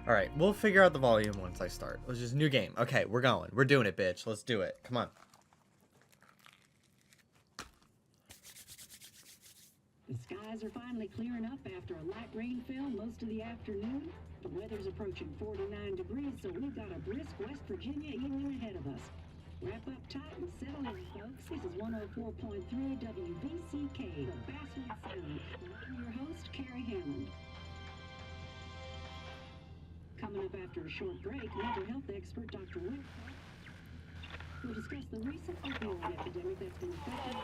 Alright, we'll figure out the volume once I start. Let's just new game. Okay, we're going. We're doing it, bitch. Let's do it. Come on. The skies are finally clearing up after a light rain fell most of the afternoon. The weather's approaching 49 degrees, so we've got a brisk West Virginia evening ahead of us. Wrap up tight and settle in, folks. This is 104.3 WVCK, the Basswood Sound. I'm your host, Carrie Hammond. Coming up after a short break, mental health expert Dr. Wick will discuss the recent opioid epidemic that's been affecting.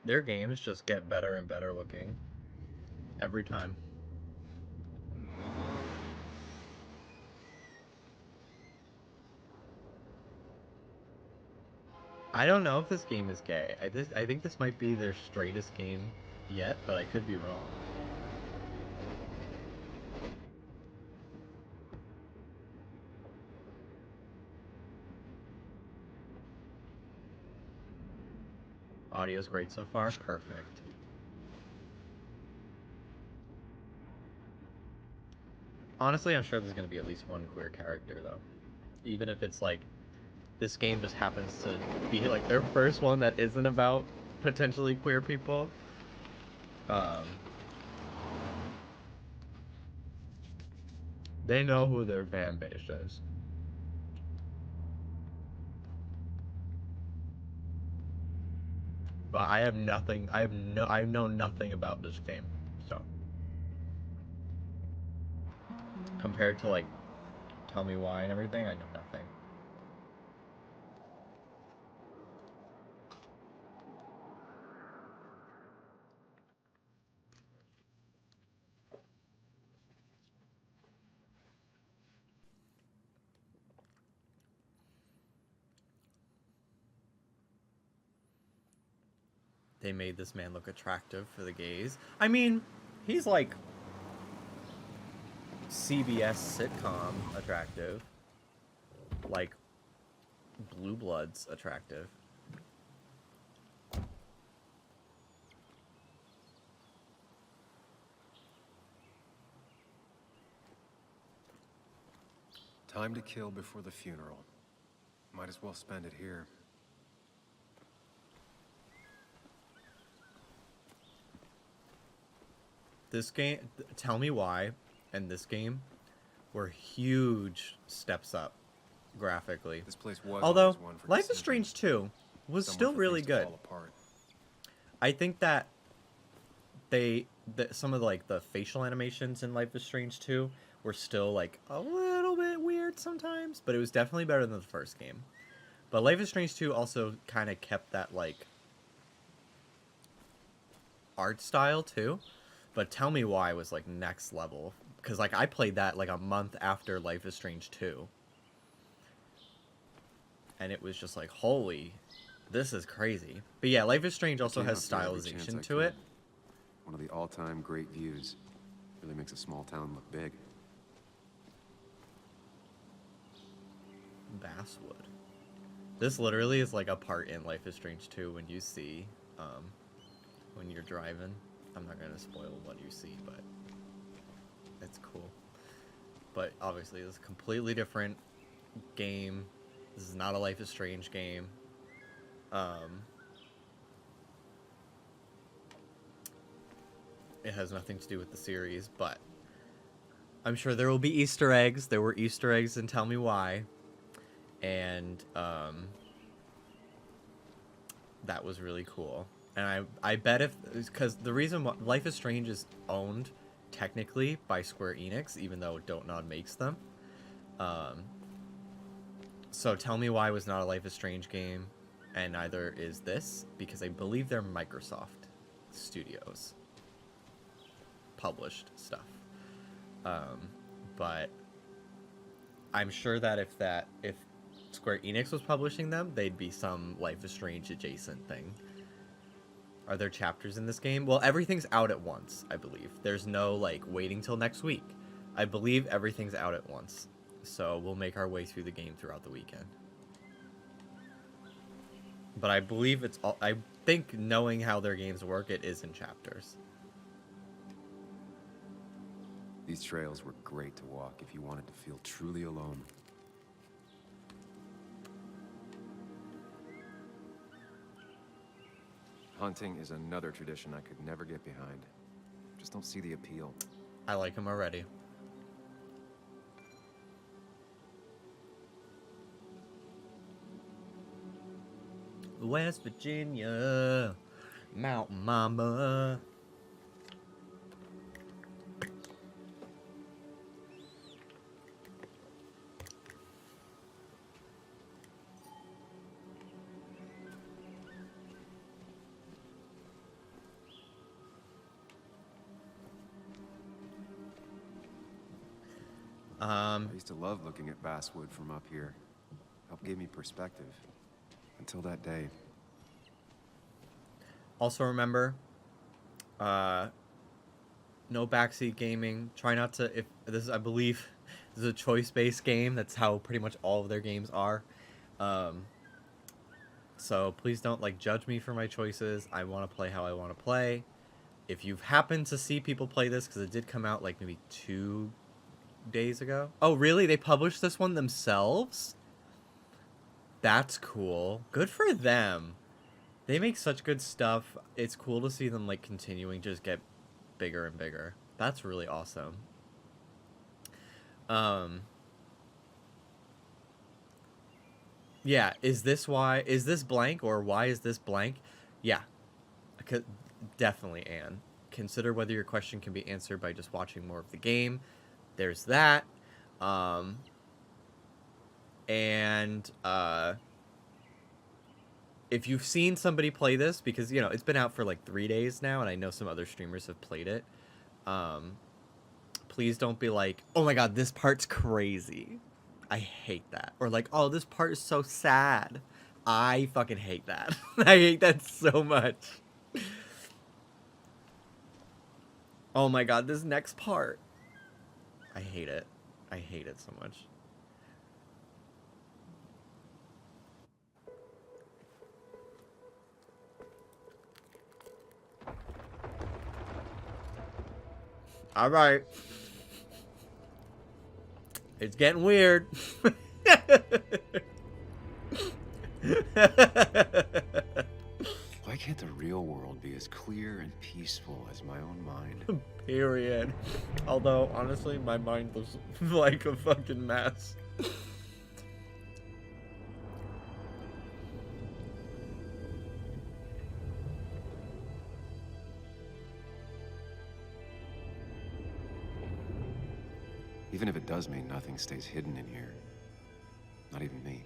Their games just get better and better looking. Every time. I don't know if this game is gay. I think this might be their straightest game yet, but I could be wrong. Audio's great so far. Perfect. Honestly, I'm sure there's going to be at least one queer character, though. Even if it's like, this game just happens to be like their first one that isn't about potentially queer people. They know who their fan base is. But I have nothing. I know nothing about this game. So compared to like, tell me why and everything, I know nothing. They made this man look attractive for the gays. I mean, he's like CBS sitcom attractive. Like Blue Bloods attractive. Time to kill before the funeral. Might as well spend it here. This game, Tell Me Why, and this game were huge steps up graphically. This place was Although one for Life is decisions. Strange 2 was Somewhere still for really things to good. fall apart. I think that some of like the facial animations in Life is Strange 2 were still like a little bit weird sometimes, but it was definitely better than the first game. But Life is Strange 2 also kind of kept that like art style too. But Tell Me Why was like next level, because like I played that like a month after Life is Strange 2. And it was just like, holy, this is crazy. But yeah, Life is Strange also has stylization to it. One of the all-time great views. Really makes a small town look big. Basswood. This literally is like a part in Life is Strange 2 when you see, when you're driving. I'm not going to spoil what you see, but it's cool. But obviously, this is a completely different game. This is not a Life is Strange game. It has nothing to do with the series, but I'm sure there will be Easter eggs. There were Easter eggs in Tell Me Why. And that was really cool. And I bet if, because the reason why Life is Strange is owned technically by Square Enix, even though Don't Nod makes them. So Tell Me Why was not a Life is Strange game, and neither is this, because I believe they're Microsoft Studios published stuff. But I'm sure that if Square Enix was publishing them, they'd be some Life is Strange adjacent thing. Are there chapters in this game? Well, everything's out at once, I believe. There's no, like, waiting till next week. I believe everything's out at once. So we'll make our way through the game throughout the weekend. But I believe it's all. I think knowing how their games work, it is in chapters. These trails were great to walk if you wanted to feel truly alone. Hunting is another tradition I could never get behind. Just don't see the appeal. I like him already. West Virginia, Mountain Mama. I used to love looking at basswood from up here. Helped give me perspective. Until that day. Also remember, no backseat gaming. Try not to, if this is, I believe, this is a choice-based game. That's how pretty much all of their games are. So please don't, like, judge me for my choices. I want to play how I want to play. If you've happened to see people play this, because it did come out, like, maybe 2 days ago. Oh, really? They published this one themselves? That's cool. Good for them. They make such good stuff. It's cool to see them, like, continuing to just get bigger and bigger. That's really awesome. Yeah, is this blank, or why is this blank? Yeah, definitely, Anne. Consider whether your question can be answered by just watching more of the game. There's that. If you've seen somebody play this, because, you know, it's been out for like 3 days now, and I know some other streamers have played it, please don't be like, oh my god, this part's crazy. I hate that. Or like, oh, this part is so sad. I fucking hate that. I hate that so much. Oh my god, this next part. I hate it. I hate it so much. All right. It's getting weird. Why can't the real world be as clear and peaceful as my own mind? Period. Although, honestly, my mind was like a fucking mess. Even if it does mean nothing stays hidden in here. Not even me.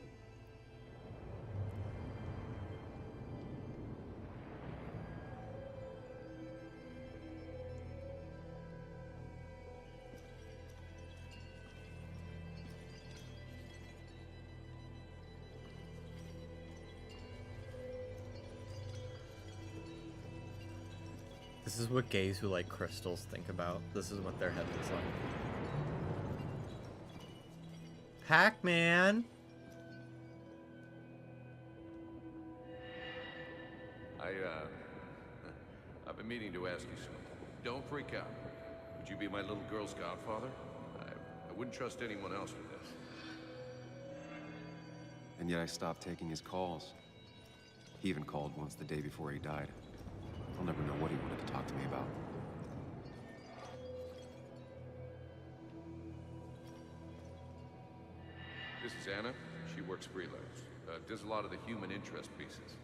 This is what gays who like crystals think about. This is what their head looks like. Pac-Man! I've been meaning to ask you something. Don't freak out. Would you be my little girl's godfather? I wouldn't trust anyone else with this. And yet I stopped taking his calls. He even called once the day before he died. I'll never know what he wanted to talk to me about. This is Anna. She works freelance. Does a lot of the human interest pieces.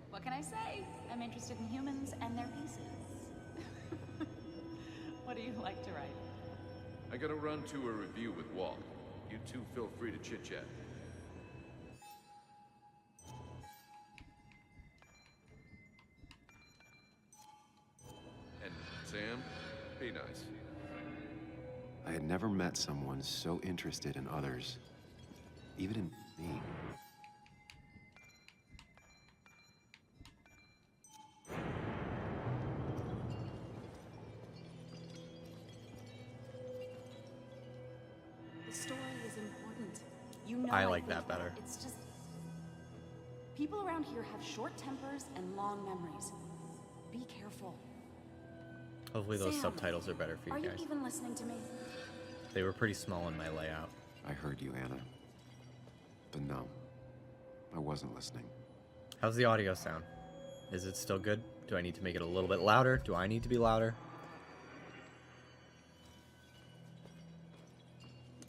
What can I say? I'm interested in humans and their pieces. What do you like to write? I gotta run to a review with Walt. You two feel free to chit-chat. And Sam, be nice. I had never met someone so interested in others. Even in me. The story is important. You know, I like think that better. It's just People around here have short tempers and long memories. Be careful. Hopefully those Sam, subtitles are better for are you you guys. even listening to me? They were pretty small in my layout. I heard you, Anna. But no, I wasn't listening. How's the audio sound? Is it still good? Do I need to make it a little bit louder? Do I need to be louder?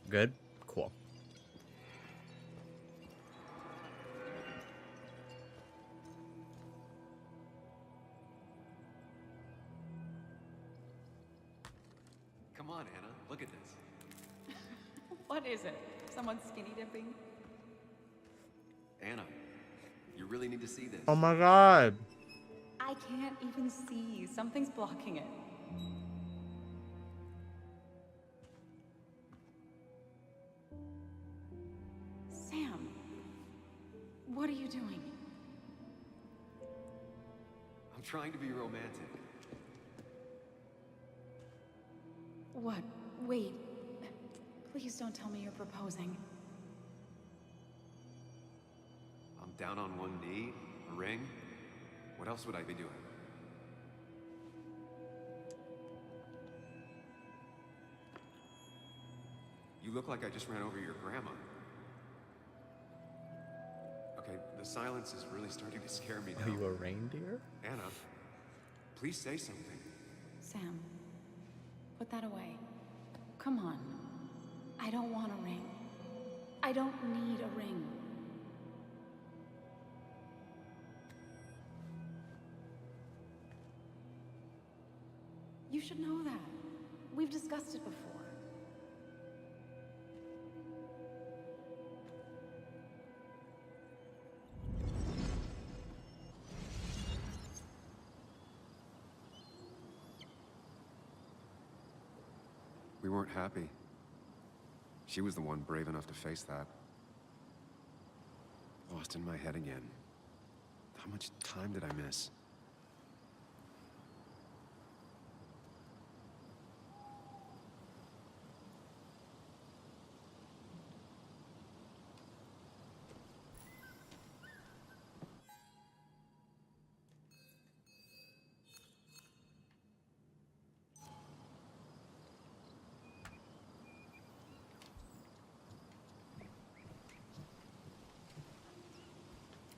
Good? Cool. Come on, Anna. Look at this. What is it? Someone skinny dipping? Anna, you really need to see this. Oh my god. I can't even see. Something's blocking it. Sam, what are you doing? I'm trying to be romantic. What? Wait. Please don't tell me you're proposing. I'm down on one knee, a ring. What else would I be doing? You look like I just ran over your grandma. Okay, the silence is really starting to scare me Are now. you a reindeer? Anna, please say something. Sam, put that away. Come on. I don't want a ring. I don't need a ring. You should know that. We've discussed it before. We weren't happy. She was the one brave enough to face that. Lost in my head again. How much time did I miss?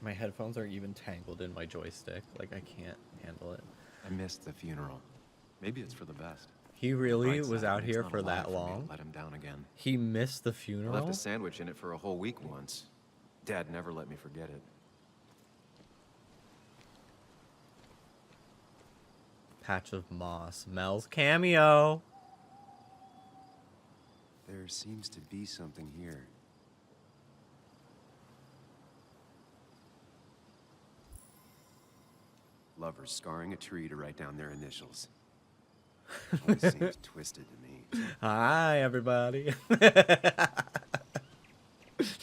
My headphones are even tangled in my joystick. Like, I can't handle it. I missed the funeral. Maybe it's for the best. He really Bright was side, out it's here not for alive that me to long? Let him down again. He missed the I funeral? left a sandwich in it for a whole week once. Dad never let me forget it. Patch of moss. Mel's cameo. There seems to be something here. Lovers scarring a tree to write down their initials. Always seems twisted to me. Hi, everybody.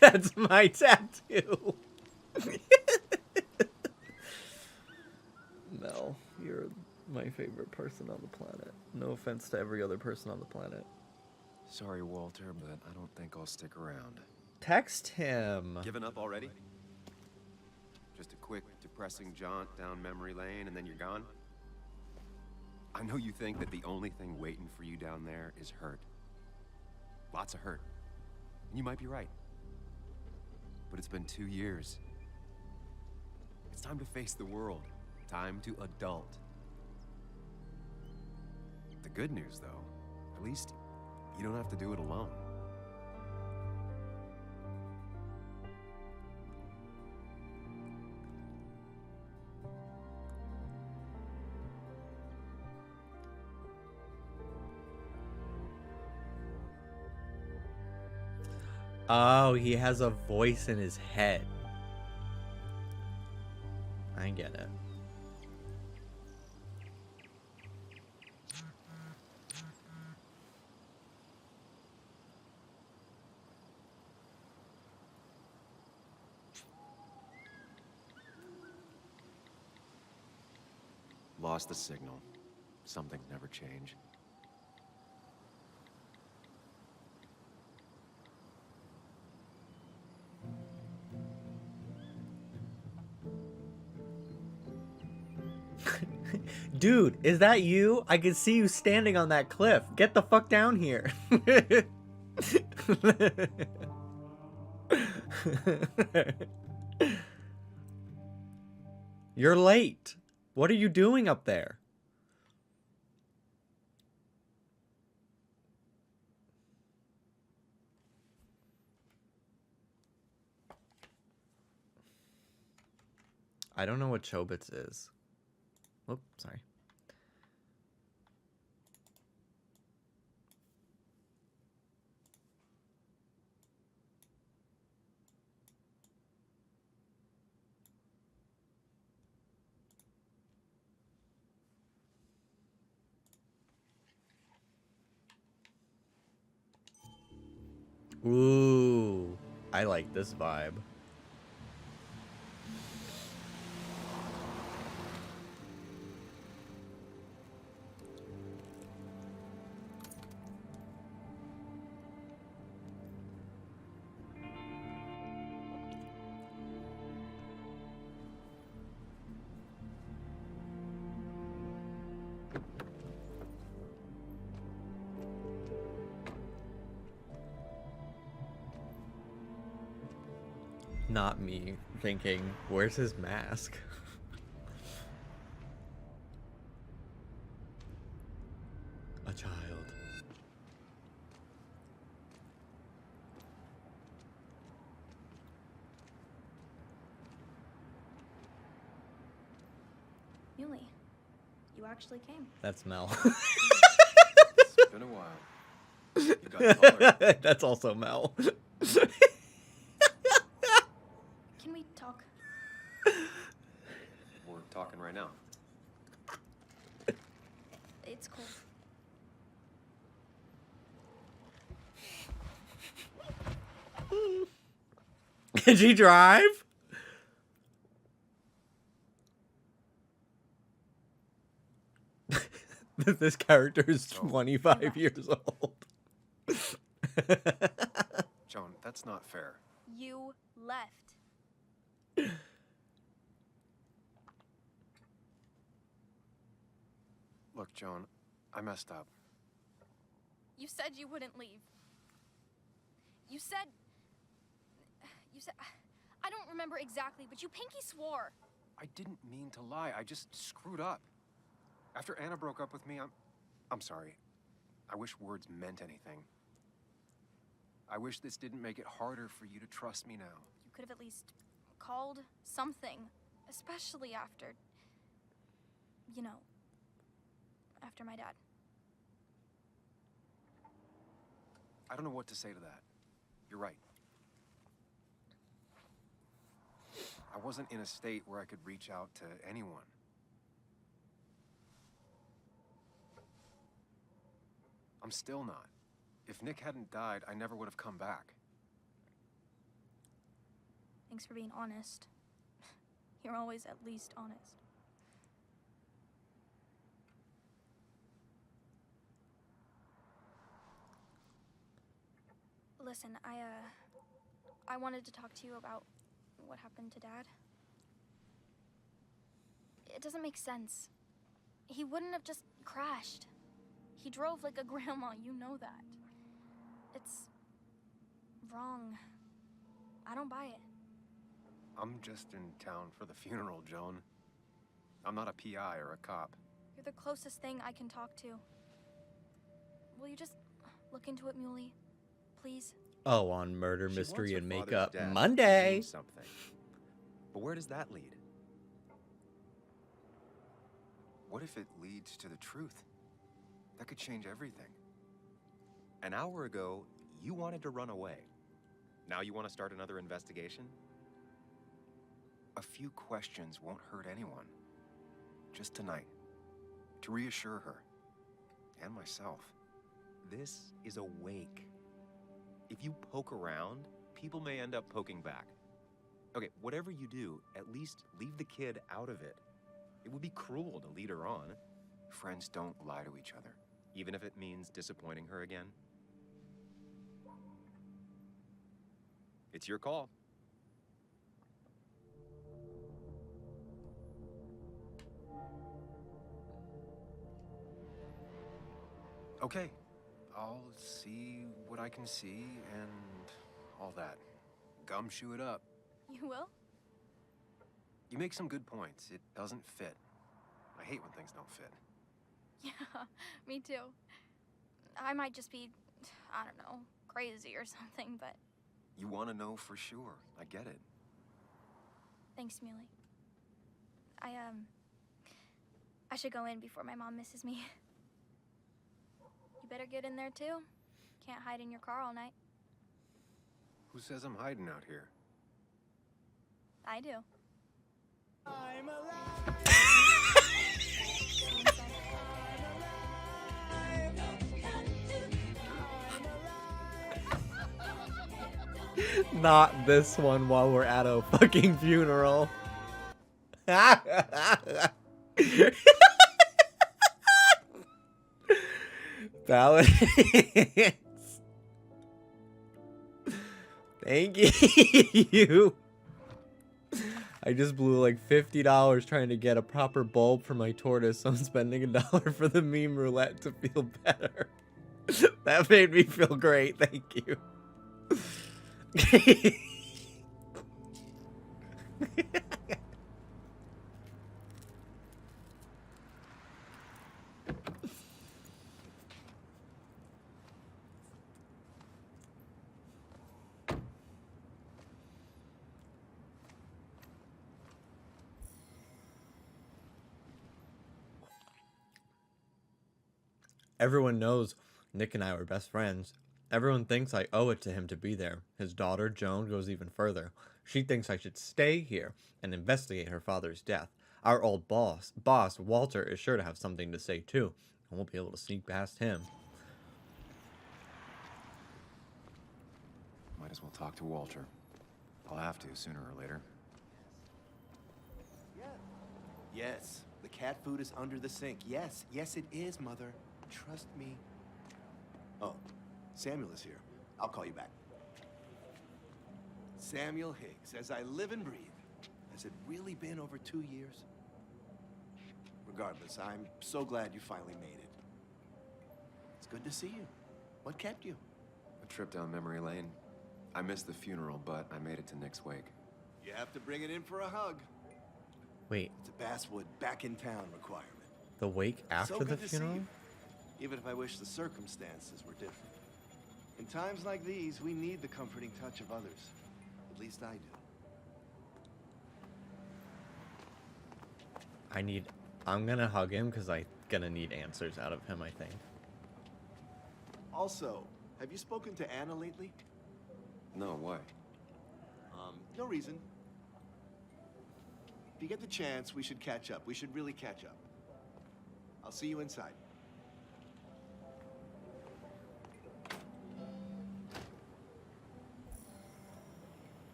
That's my tattoo. Mel, you're my favorite person on the planet. No offense to every other person on the planet. Sorry, Walter, but I don't think I'll stick around. Text him. Given up already? Just a quick, depressing jaunt down memory lane and then you're gone? I know you think that the only thing waiting for you down there is hurt. Lots of hurt. And you might be right. But it's been 2 years. It's time to face the world. Time to adult. The good news, though, at least you don't have to do it alone. Oh, he has a voice in his head. I get it. Lost the signal. Some things never change. Dude, is that you? I can see you standing on that cliff. Get the fuck down here. You're late. What are you doing up there? I don't know what Chobits is. Oh, sorry. Ooh, I like this vibe. Not me thinking, where's his mask? A child. Yuli, you actually came. That's Mel. It's been a while. You got taller. That's also Mel. Can we talk? We're talking right now. It's cool. Can she drive? This character is 25 years old. Joan, that's not fair. You left. Look, Joan, I messed up. You said you wouldn't leave. You said... I don't remember exactly, but you pinky swore. I didn't mean to lie. I just screwed up. After Anna broke up with me, I'm sorry. I wish words meant anything. I wish this didn't make it harder for you to trust me now. You could have at least called something, especially after... You know, after my dad. I don't know what to say to that. You're right. I wasn't in a state where I could reach out to anyone. I'm still not. If Nick hadn't died, I never would have come back. Thanks for being honest. You're always at least honest. Listen, I wanted to talk to you about what happened to Dad. It doesn't make sense. He wouldn't have just crashed. He drove like a grandma, you know that. It's wrong. I don't buy it. I'm just in town for the funeral, Joan. I'm not a PI or a cop. You're the closest thing I can talk to. Will you just look into it, Muley? Please? Oh, on Murder, She Mystery, wants and her father's Makeup death to Monday. mean something. But where does that lead? What if it leads to the truth? That could change everything. An hour ago, you wanted to run away. Now you want to start another investigation? A few questions won't hurt anyone. Just tonight. To reassure her. And myself. This is a wake. If you poke around, people may end up poking back. Okay, whatever you do, at least leave the kid out of it. It would be cruel to lead her on. Friends don't lie to each other, even if it means disappointing her again. It's your call. Okay, I'll see what I can see and all that. Gumshoe it up. You will? You make some good points. It doesn't fit. I hate when things don't fit. Yeah, me too. I might just be, I don't know, crazy or something, but You want to know for sure. I get it. thanks, Muley. I should go in before my mom misses me. You better get in there too. Can't hide in your car all night. Who says I'm hiding out here? I do. Not this one while we're at a fucking funeral. Valid. Thank you. I just blew like $50 trying to get a proper bulb for my tortoise, so I'm spending $1 for the meme roulette to feel better. That made me feel great. Thank you. Everyone knows Nick and I were best friends. Everyone thinks I owe it to him to be there. His daughter, Joan, goes even further. She thinks I should stay here and investigate her father's death. Our old boss, Walter, is sure to have something to say too. I won't be able to sneak past him. Might as well talk to Walter. I'll have to sooner or later. Yes, the cat food is under the sink. Yes, yes it is, Mother. Trust me. Oh, Samuel is here. I'll call you back. Samuel Higgs, as I live and breathe. Has it really been over 2 years? Regardless, I'm so glad you finally made it. It's good to see you. What kept you? A trip down memory lane. I missed the funeral, but I made it to Nick's wake. You have to bring it in for a hug. Wait, It's a Basswood back in town requirement. the wake after So the good to see funeral? you, even if I wish the circumstances were different. In times like these, we need the comforting touch of others. At least I do. I'm gonna hug him because I'm gonna need answers out of him, I think. Also, have you spoken to Anna lately? No, why? No reason. If you get the chance, we should catch up. We should really catch up. I'll see you inside.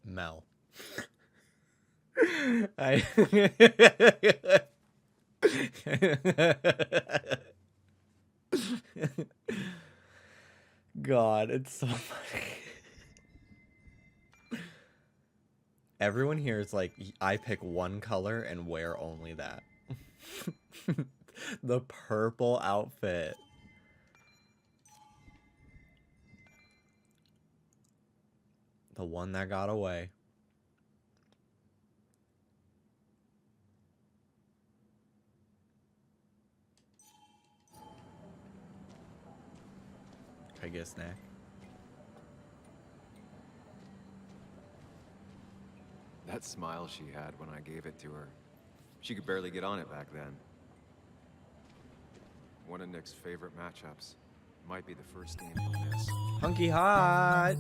Mel. I God, it's so funny. Everyone here is like, I pick one color and wear only that. The purple outfit. The one that got away. Can I get a snack? That smile she had when I gave it to her. She could barely get on it back then. One of Nick's favorite matchups. Might be the first game he'll miss. Hunky hot!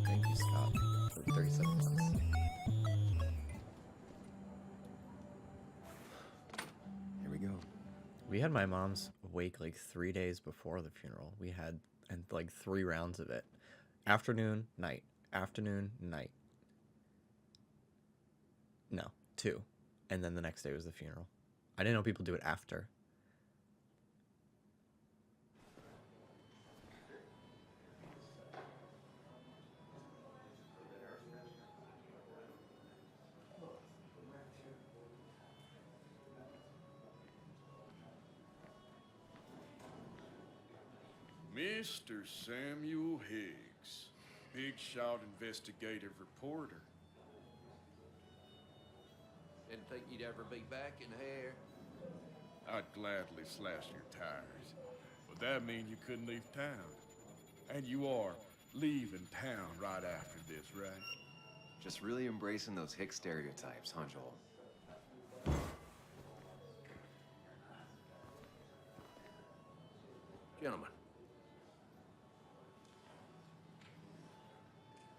Thank you, Scott, for 37 months. Here we go. We had my mom's wake like 3 days before the funeral. We had like 3 rounds of it. Afternoon, night. Afternoon, night. No, 2. And then the next day was the funeral. I didn't know people do it after. Mr. Samuel Higgs, big shot investigative reporter. Didn't think you'd ever be back in here. I'd gladly slash your tires, but that mean you couldn't leave town. And you are leaving town right after this, right? Just really embracing those hick stereotypes, huh, Joel? Gentlemen.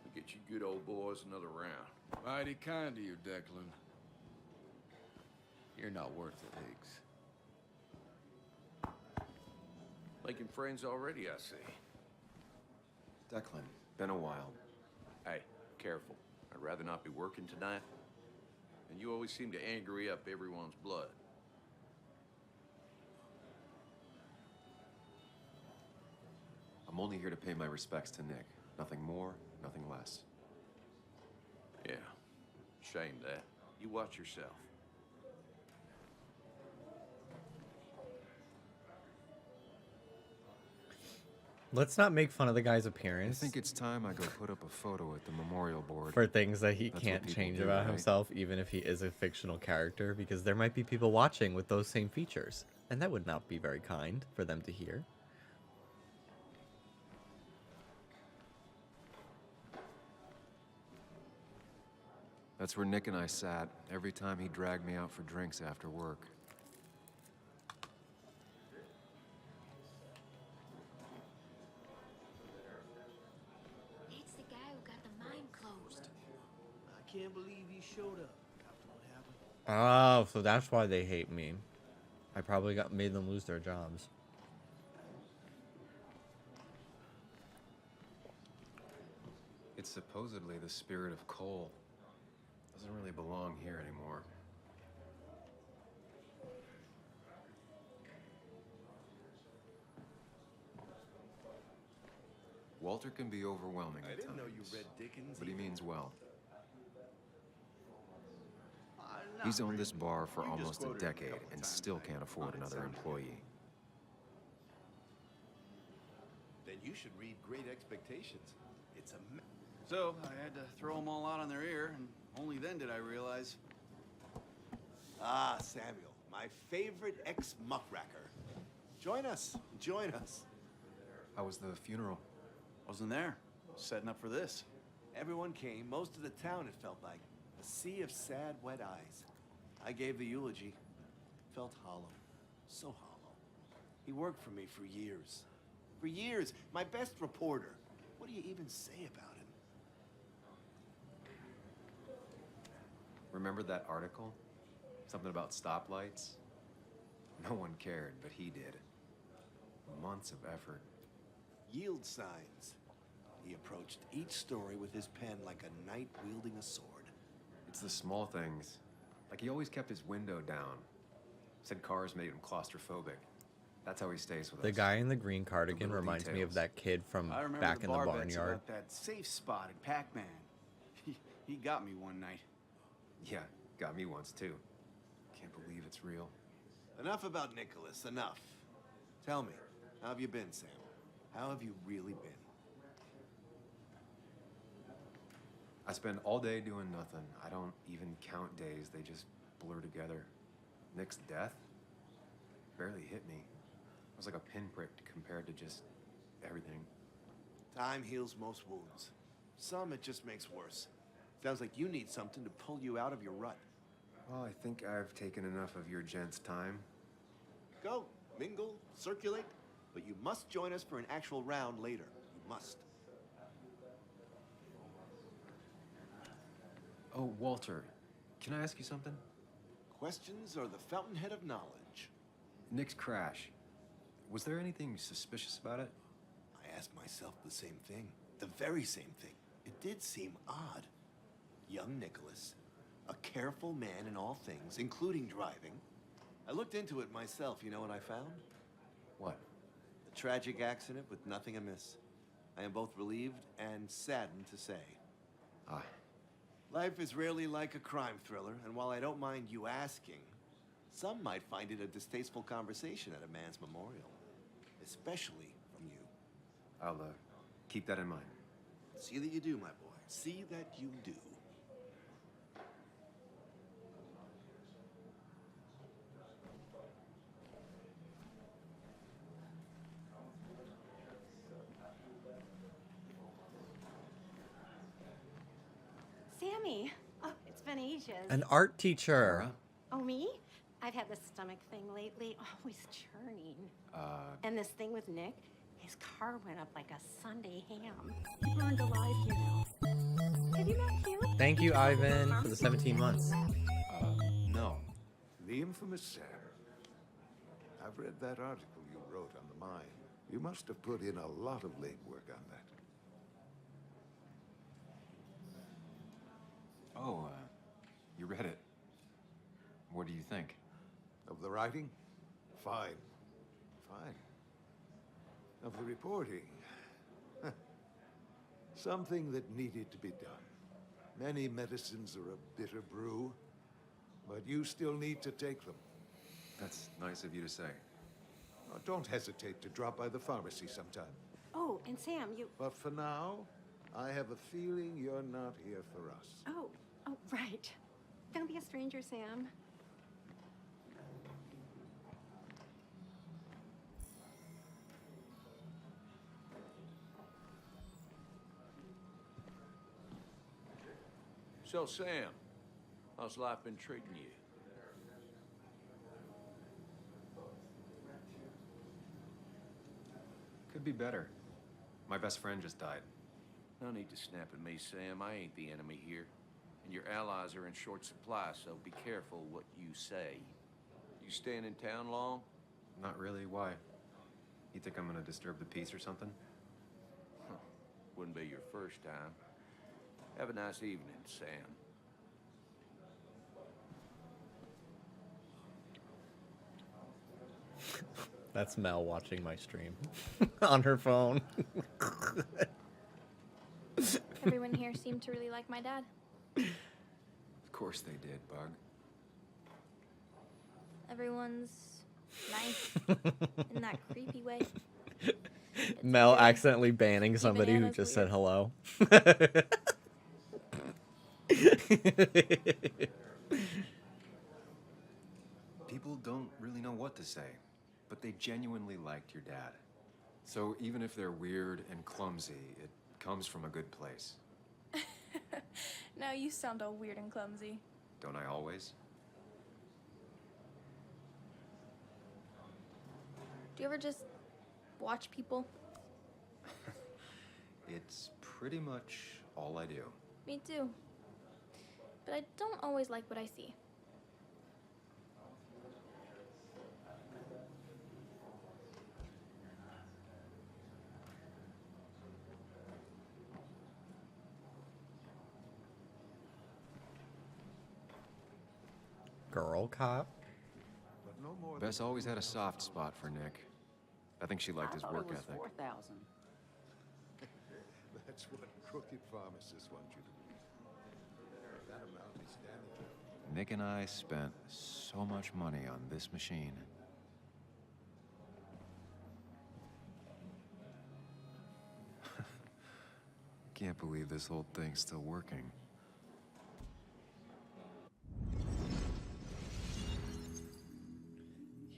We'll get you good old boys another round. Mighty kind of you, Declan. You're not worth it, Higgs. Making friends already, I see. Declan, been a while. Hey, careful. I'd rather not be working tonight. And you always seem to angry up everyone's blood. I'm only here to pay my respects to Nick. Nothing more, nothing less. Yeah, shame that. You watch yourself. Let's not make fun of the guy's I appearance think it's time I go put up a photo at the memorial board. for things that he That's what can't people change do, about right? himself, even if he is a fictional character, because there might be people watching with those same features, and that would not be very kind for them to hear. That's where Nick and I sat every time he dragged me out for drinks after work. It's the guy who got the mine closed. I can't believe he showed up after what happened. Oh, so that's why they hate me. I probably made them lose their jobs. It's supposedly the spirit of coal. Doesn't really belong here anymore. Walter can be overwhelming at didn't know times, you read Dickens but he either. means well. Not He's owned really. this bar for You just almost a quoted him a decade couple and times still tonight. can't afford It another sounded employee. Then you should read Great Expectations. It's a So I had to throw them all out on their ear, and only then did I realize. Ah, Samuel, my favorite ex-muckracker. Join us. Join us. How was the funeral? Wasn't there. Setting up for this. Everyone came. Most of the town, it felt like. A sea of sad, wet eyes. I gave the eulogy. Felt hollow. So hollow. He worked for me for years. For years. My best reporter. What do you even say about him? Remember that article? Something about stoplights? No one cared, but he did. Months of effort. Yield signs. He approached each story with his pen like a knight wielding a sword. It's the small things. Like he always kept his window down. Said cars made him claustrophobic. That's how he stays with The us. guy in the green cardigan little reminds me of details. that kid from I remember back the in the bar bets barnyard. about that safe spot in Pac-Man. He got me one night. Yeah, got me once too. Can't believe it's real. Enough about Nicholas. Enough. Tell me, how have you been, Sam? How have you really been? I spend all day doing nothing. I don't even count days. They just blur together. Nick's death barely hit me. It was like a pinprick compared to just everything. Time heals most wounds. Some it just makes worse. Sounds like you need something to pull you out of your rut. Well, I think I've taken enough of your gents' time. Go, mingle, circulate, but you must join us for an actual round later. You must. Oh, Walter, can I ask you something? Questions are the fountainhead of knowledge. Nick's crash. Was there anything suspicious about it? I ask myself the same thing. the very same thing. It did seem odd. Young Nicholas, a careful man in all things, including driving. I looked into it myself. You know what I found? What? A tragic accident with nothing amiss. I am both relieved and saddened to say. Ah. Life is rarely like a crime thriller, and while I don't mind you asking, some might find it a distasteful conversation at a man's memorial. Especially from you. I'll, keep that in mind. See that you do, my boy. See that you do. Sammy! Oh, it's been ages. An art teacher. Oh, me? I've had this stomach thing lately, always churning. And this thing with Nick, his car went up like a Sunday ham. He burned alive, you know. Have you met Hugh? Thank you, Ivan, for the 17 months. No. The infamous Sam. I've read that article you wrote on the mine. You must have put in a lot of legwork on that. Oh, you read it. What do you think? Of the writing? Fine. Fine. Of the reporting? Something that needed to be done. Many medicines are a bitter brew, but you still need to take them. That's nice of you to say. Oh, don't hesitate to drop by the pharmacy sometime. Oh, and Sam, you... But for now, I have a feeling you're not here for us. Oh, right. Don't be a stranger, Sam. So, Sam, how's life been treating you? Could be better. My best friend just died. No need to snap at me, Sam. I ain't the enemy here. And your allies are in short supply, so be careful what you say. You staying in town long? Not really. Why? You think I'm gonna disturb the peace or something? Huh. Wouldn't be your first time. Have a nice evening, Sam. That's Mel watching my stream on her phone. Everyone here seemed to really like my dad. Of course they did, Bug. Everyone's nice in that creepy way. It's Mel weird. accidentally banning somebody who Bananas just said weird. hello. People don't really know what to say, but they genuinely liked your dad. So even if they're weird and clumsy, it comes from a good place. Now you sound all weird and clumsy. Don't I always? Do you ever just watch people? It's pretty much all I do. Me too. But I don't always like what I see. Girl cop? But no more Bess always had a soft spot for Nick. I think she liked his work ethic. 4,000. That's what crooked pharmacists want you to believe. That amount is damaging. Nick and I spent so much money on this machine. Can't believe this whole thing's still working.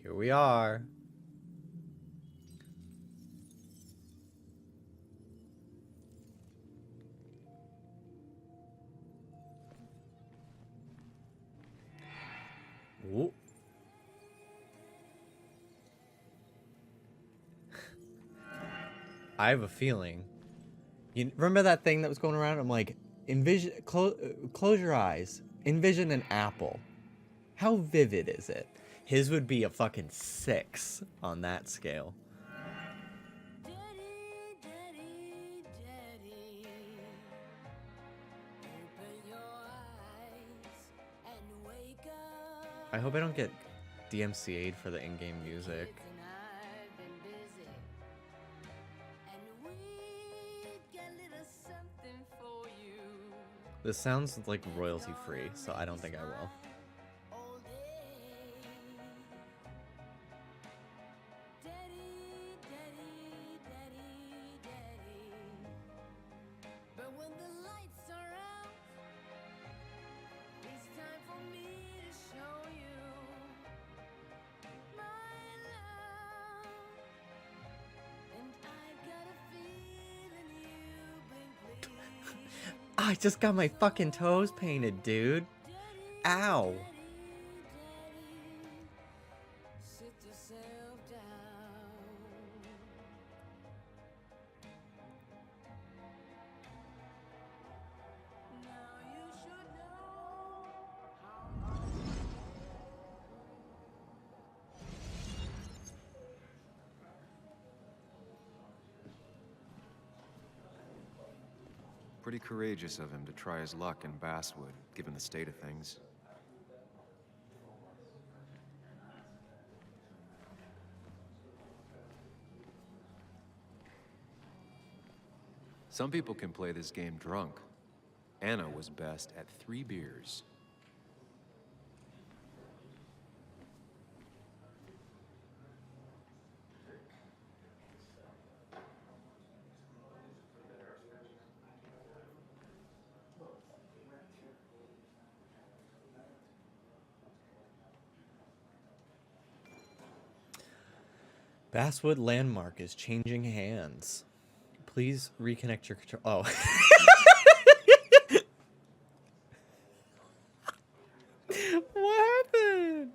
Here we are. Ooh. I have a feeling. You remember that thing that was going around? I'm like, envision, close your eyes. Envision an apple. How vivid is it? His would be a fucking 6 on that scale. Daddy, daddy, daddy. I hope I don't get DMCA'd for the in-game music. This sounds like royalty free, so I don't think I will. I just got my fucking toes painted, dude. Ow. Pretty courageous of him to try his luck in Basswood, given the state of things. Some people can play this game drunk. Anna was best at 3 beers. Basswood Landmark is changing hands. Please reconnect your control. Oh. What happened?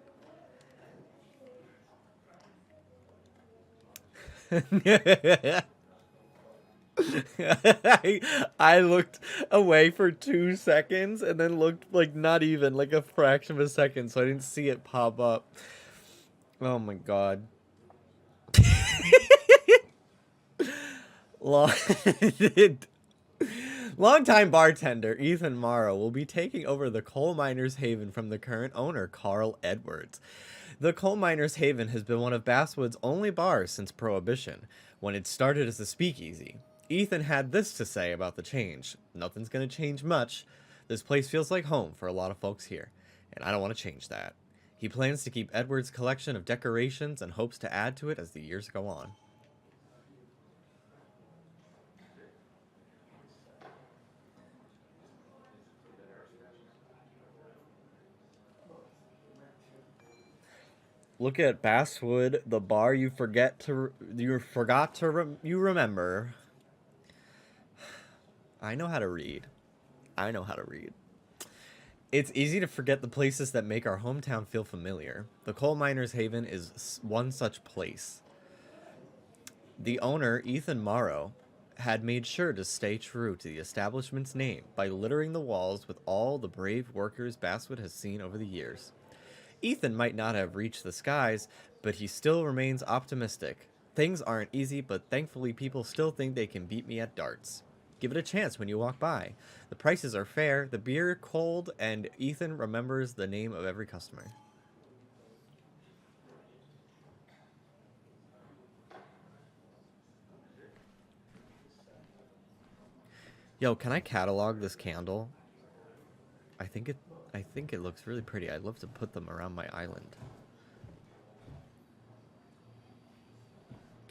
I looked away for 2 seconds and then looked like not even like a fraction of a second, so I didn't see it pop up. Oh my god. Longtime bartender Ethan Morrow will be taking over the Coal Miners Haven from the current owner, Carl Edwards. The Coal Miners Haven has been one of Basswood's only bars since Prohibition, when it started as a speakeasy. Ethan had this to say about the change. Nothing's gonna change much. This place feels like home for a lot of folks here, and I don't want to change that. He plans to keep Edwards' collection of decorations and hopes to add to it as the years go on. Look at Basswood, the bar you forgot to remember. I know how to read. I know how to read. It's easy to forget the places that make our hometown feel familiar. The Coal Miners Haven is one such place. The owner, Ethan Morrow, had made sure to stay true to the establishment's name by littering the walls with all the brave workers Basswood has seen over the years. Ethan might not have reached the skies, but he still remains optimistic. Things aren't easy, but thankfully people still think they can beat me at darts. Give it a chance when you walk by. The prices are fair, the beer cold, and Ethan remembers the name of every customer. Yo, can I catalog this candle? I think it looks really pretty. I'd love to put them around my island.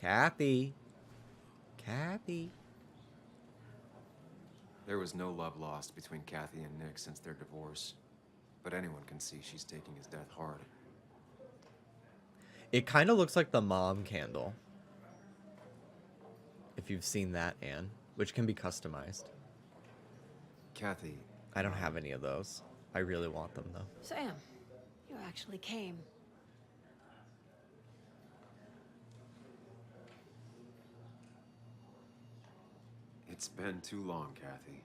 Kathy. Kathy. There was no love lost between Kathy and Nick since their divorce, but anyone can see she's taking his death hard. It kind of looks like the mom candle. If you've seen that, Anne, which can be customized. Kathy. I don't have any of those. I really want them, though. Sam, you actually came. It's been too long, Kathy.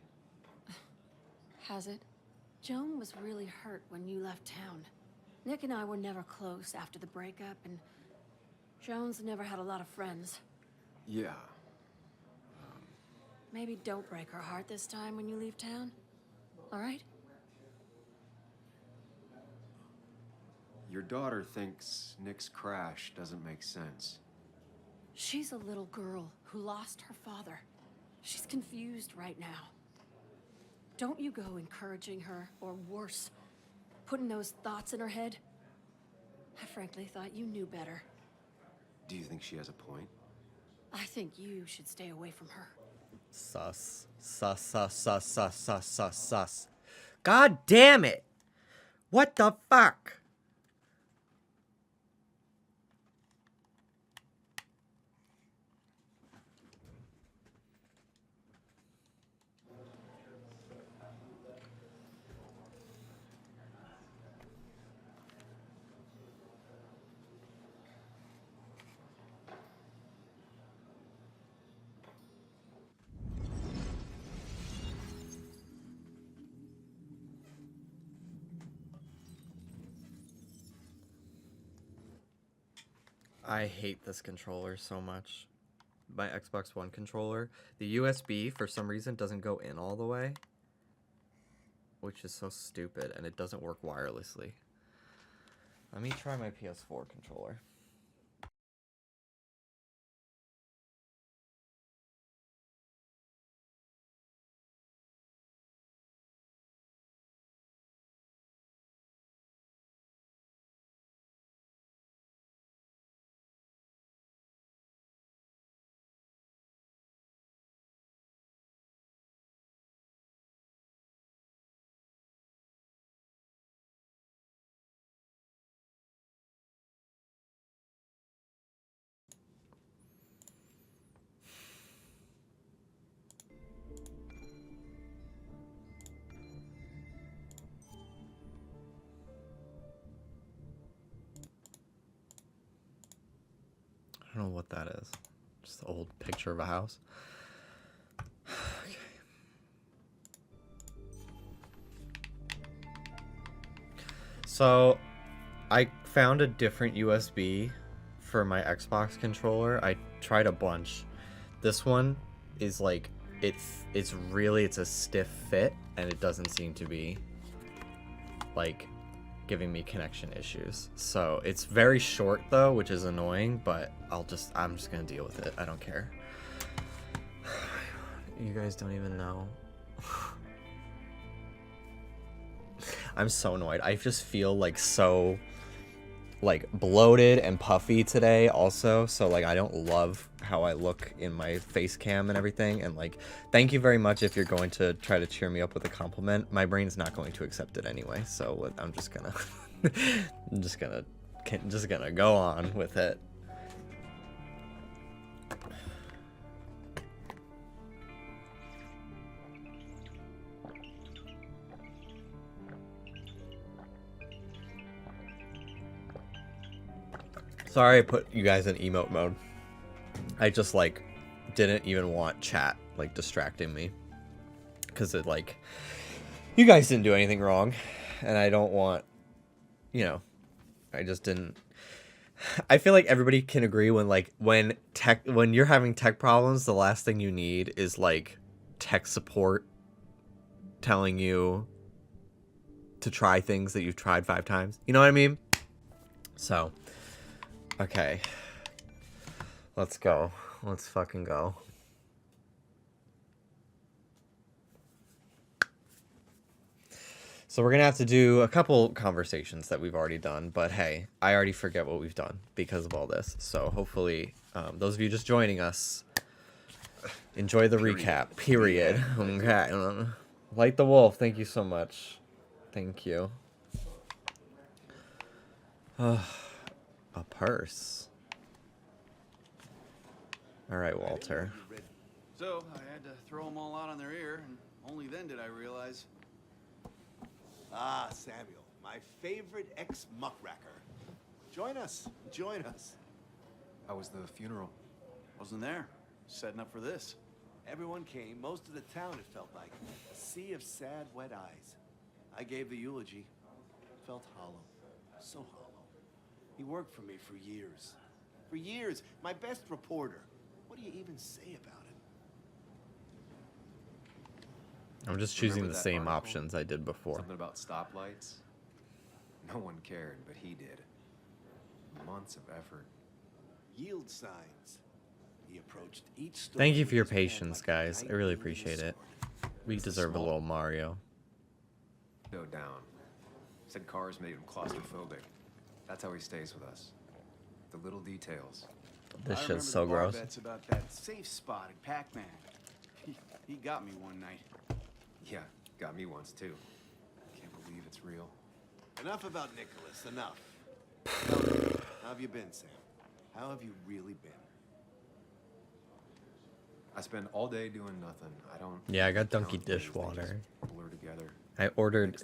Has it? Joan was really hurt when you left town. Nick and I were never close after the breakup, and Joan's never had a lot of friends. Yeah. Maybe don't break her heart this time when you leave town. All right? Your daughter thinks Nick's crash doesn't make sense. She's a little girl who lost her father. She's confused right now. Don't you go encouraging her, or worse, putting those thoughts in her head. I frankly thought you knew better. Do you think she has a point? I think you should stay away from her. Sus. Sus, sus, sus, sus, sus, sus, sus. God damn it! What the fuck? I hate this controller so much. My Xbox One controller. The USB, for some reason, doesn't go in all the way. Which is so stupid, and it doesn't work wirelessly. Let me try my PS4 controller. I don't know what that is. Just an old picture of a house. Okay. So, I found a different USB for my Xbox controller. I tried a bunch. This one is like, it's a stiff fit, and it doesn't seem to be like giving me connection issues. So it's very short though, which is annoying, but I'm just gonna deal with it. I don't care. You guys don't even know. I'm so annoyed. I just feel like so like bloated and puffy today also, so like I don't love how I look in my face cam and everything. And like, thank you very much if you're going to try to cheer me up with a compliment. My brain's not going to accept it anyway, so I'm just gonna I'm just gonna go on with it. Sorry I put you guys in emote mode. I just like didn't even want chat like distracting me, because it like, you guys didn't do anything wrong, and I don't want, you know, I just didn't. I feel like everybody can agree when you're having tech problems, the last thing you need is like tech support telling you to try things that you've tried 5 times. You know what I mean? So, okay. Let's go. Let's fucking go. So we're going to have to do a couple conversations that we've already done, but hey, I already forget what we've done because of all this. So hopefully, those of you just joining us, enjoy the recap. Period. Okay. Light the Wolf, thank you so much. Thank you. A purse. All right, Walter. So, I had to throw them all out on their ear, and only then did I realize. Ah, Samuel, my favorite ex-muckracker. Join us. Join us. How was the funeral? Wasn't there. Setting up for this. Everyone came. Most of the town, it felt like. A sea of sad, wet eyes. I gave the eulogy. Felt hollow. So hollow. He worked for me for years. For years. My best reporter. What do you even say about it? I'm just choosing the same options I did before. Something about stoplights? No one cared, but he did. Months of effort. Yield signs. He approached each store. Thank you with for your his pen patience, like a guys. I knight really wielding a appreciate it. sword. We It's a deserve a small- little Mario. Go down. Said cars made him claustrophobic. That's how he stays with us. The little details. This I shit's remember so the bar gross. bets about that safe spot at Pac-Man. He got me one night. Yeah, got me once too. Can't believe it's real. Enough about Nicholas. Enough. How have you been, Sam? How have you really been? I spend all day doing nothing. I don't. Yeah, I got count donkey days, they dishwater. just blur together.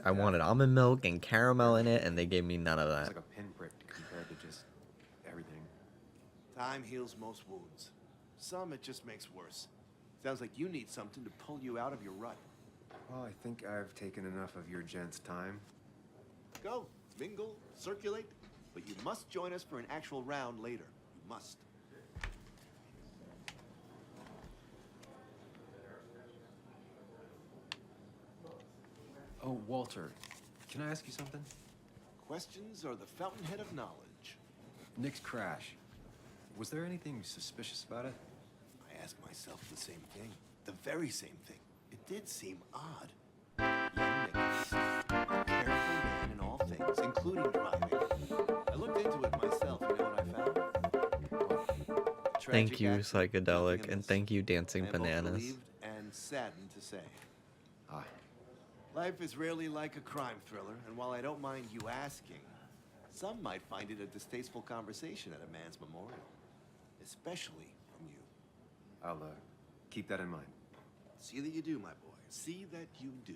I wanted almond milk and caramel in it, and they gave me none of It's that. like a pinprick compared to just everything. Time heals most wounds. Some it just makes worse. Sounds like you need something to pull you out of your rut. Well, I think I've taken enough of your gents' time. Go, mingle, circulate, but you must join us for an actual round later. You must. Oh, Walter, can I ask you something? Questions are the fountainhead of knowledge. Nick's crash. Was there anything suspicious about it? I ask myself the same thing. The very same thing. It did seem odd. Young Nicholas, a careful man in all things, including driving. I looked into it myself. You know what I found? Thank Tragic you, accident, nothing Psychedelic, and amiss. thank you, Dancing I am both Bananas. relieved and saddened to say. Ah, Life is rarely like a crime thriller, and while I don't mind you asking, some might find it a distasteful conversation at a man's memorial. Especially from you. I'll keep that in mind. See that you do, my boy. See that you do.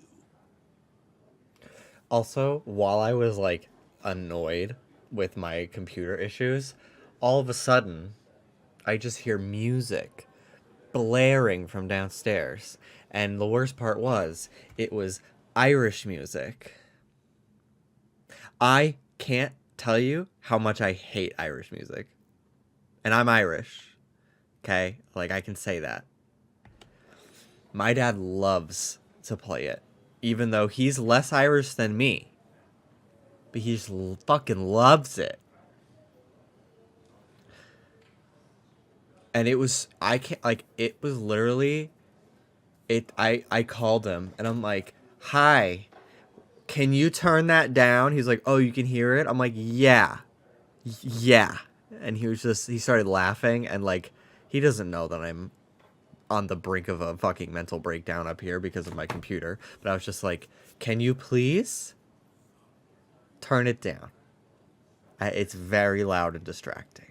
Also, while I was like annoyed with my computer issues, all of a sudden, I just hear music blaring from downstairs. And the worst part was, it was Irish music. I can't tell you how much I hate Irish music. And I'm Irish. Okay? Like, I can say that. My dad loves to play it. Even though he's less Irish than me. But he just fucking loves it. And it was, I can't, like, it was literally, I called him, and I'm like, hi, can you turn that down? He's like, oh, you can hear it? I'm like, yeah. And he started laughing, and, like, he doesn't know that I'm on the brink of a fucking mental breakdown up here because of my computer. But I was just like, can you please turn it down? It's very loud and distracting.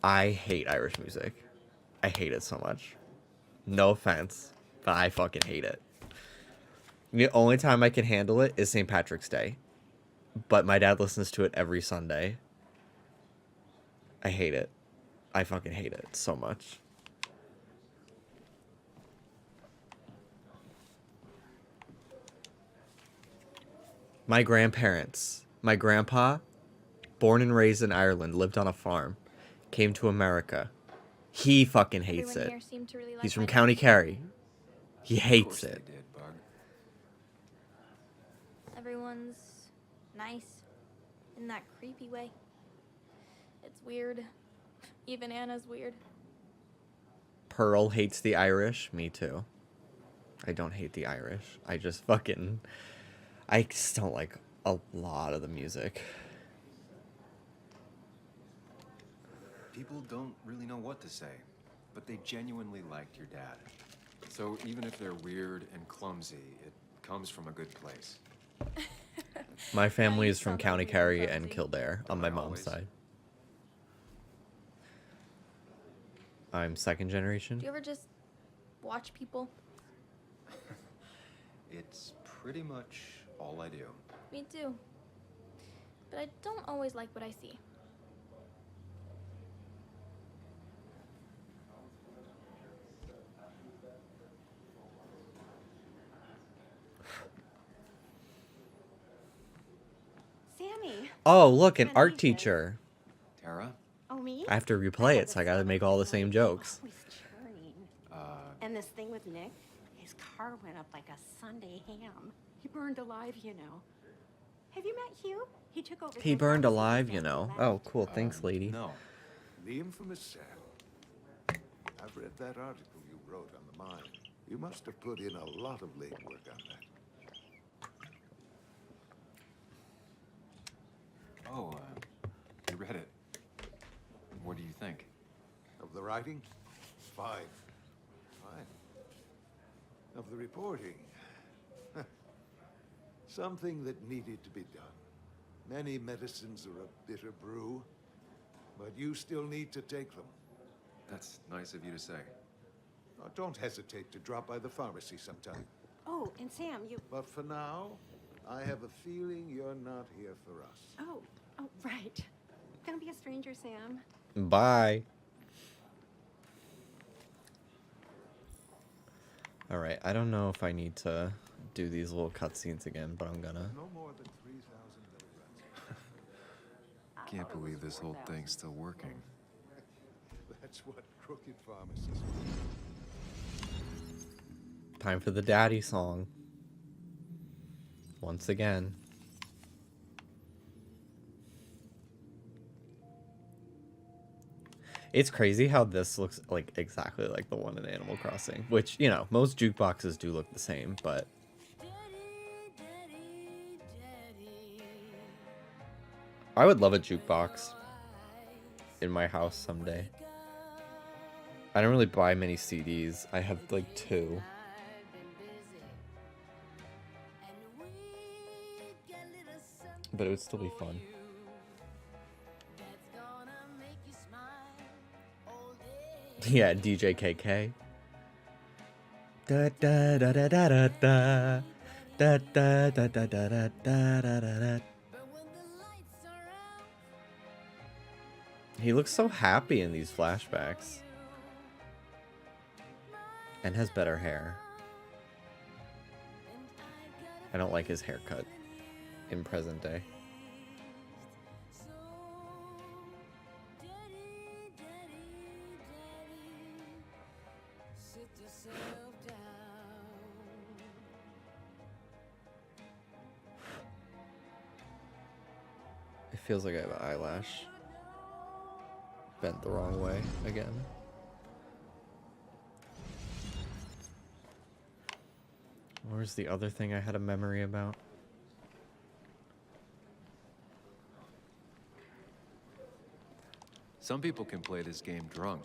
I hate Irish music. I hate it so much. No offense, but I fucking hate it. The only time I can handle it is St. Patrick's Day. But my dad listens to it every Sunday. I hate it. I fucking hate it so much. My grandparents, my grandpa, born and raised in Ireland, lived on a farm, came to America. He fucking hates Everyone it. here seemed to really like He's from my County dad. Kerry. He Of hates course it. they did, Bug. Everyone's nice in that creepy way. It's weird. Even Anna's weird. Pearl hates the Irish. Me too. I don't hate the Irish. I just don't like a lot of the music. People don't really know what to say, but they genuinely liked your dad. So even if they're weird and clumsy, it comes from a good place. My family you is from sound like County weird Kerry and and clumsy. Kildare on Am my I mom's always? side. I'm second generation. Do you ever just watch people? It's pretty much all I do. Me too. But I don't always like what I see. Sammy. Oh, look, an Can I art use this? teacher. Tara? Oh, me? I have to replay it, so I gotta make all the same jokes. Always churning. Uh, And this thing with Nick, his car went up like a Sunday ham. He burned alive, you know. Have you met Hugh? He took over. He the burned pharmacy alive, just you after know. the Oh, last- cool. Thanks, lady. No. The infamous Sam. I've read that article you wrote on the mine. You must have put in a lot of legwork on that. Oh, you read it. What do you think? Of the writing? Fine. Fine. Of the reporting? Something that needed to be done. Many medicines are a bitter brew, but you still need to take them. That's nice of you to say. Don't hesitate to drop by the pharmacy sometime. Oh, and Sam, you. But for now, I have a feeling you're not here for us. Oh, right. Don't be a stranger, Sam. Bye. Alright, I don't know if I need to do these little cutscenes again, but I'm gonna. No more than 3,000 milligrams. Can't believe this whole thing's still working. That's what crooked pharmacists. Time for the daddy song. Once again. It's crazy how this looks like exactly like the one in Animal Crossing, which, you know, most jukeboxes do look the same, but I would love a jukebox in my house someday. I don't really buy many CDs. I have like 2. But it would still be fun. Yeah, DJ KK. Da da da da da da da. Da da da da da da da da da. He looks so happy in these flashbacks. And has better hair. I don't like his haircut in present day. It feels like I have an eyelash bent the wrong way again. Where's the other thing I had a memory about? Some people can play this game drunk.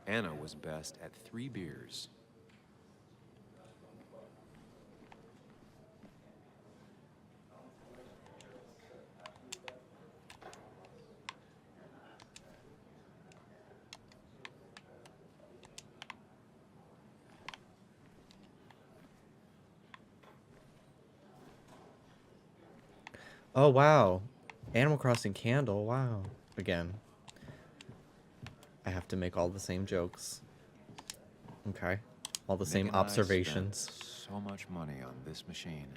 Anna was best at 3 beers. Oh, wow. Animal Crossing candle, wow. Again. I have to make all the same jokes. Okay. All the same Nick and I observations. spent so much money on this machine.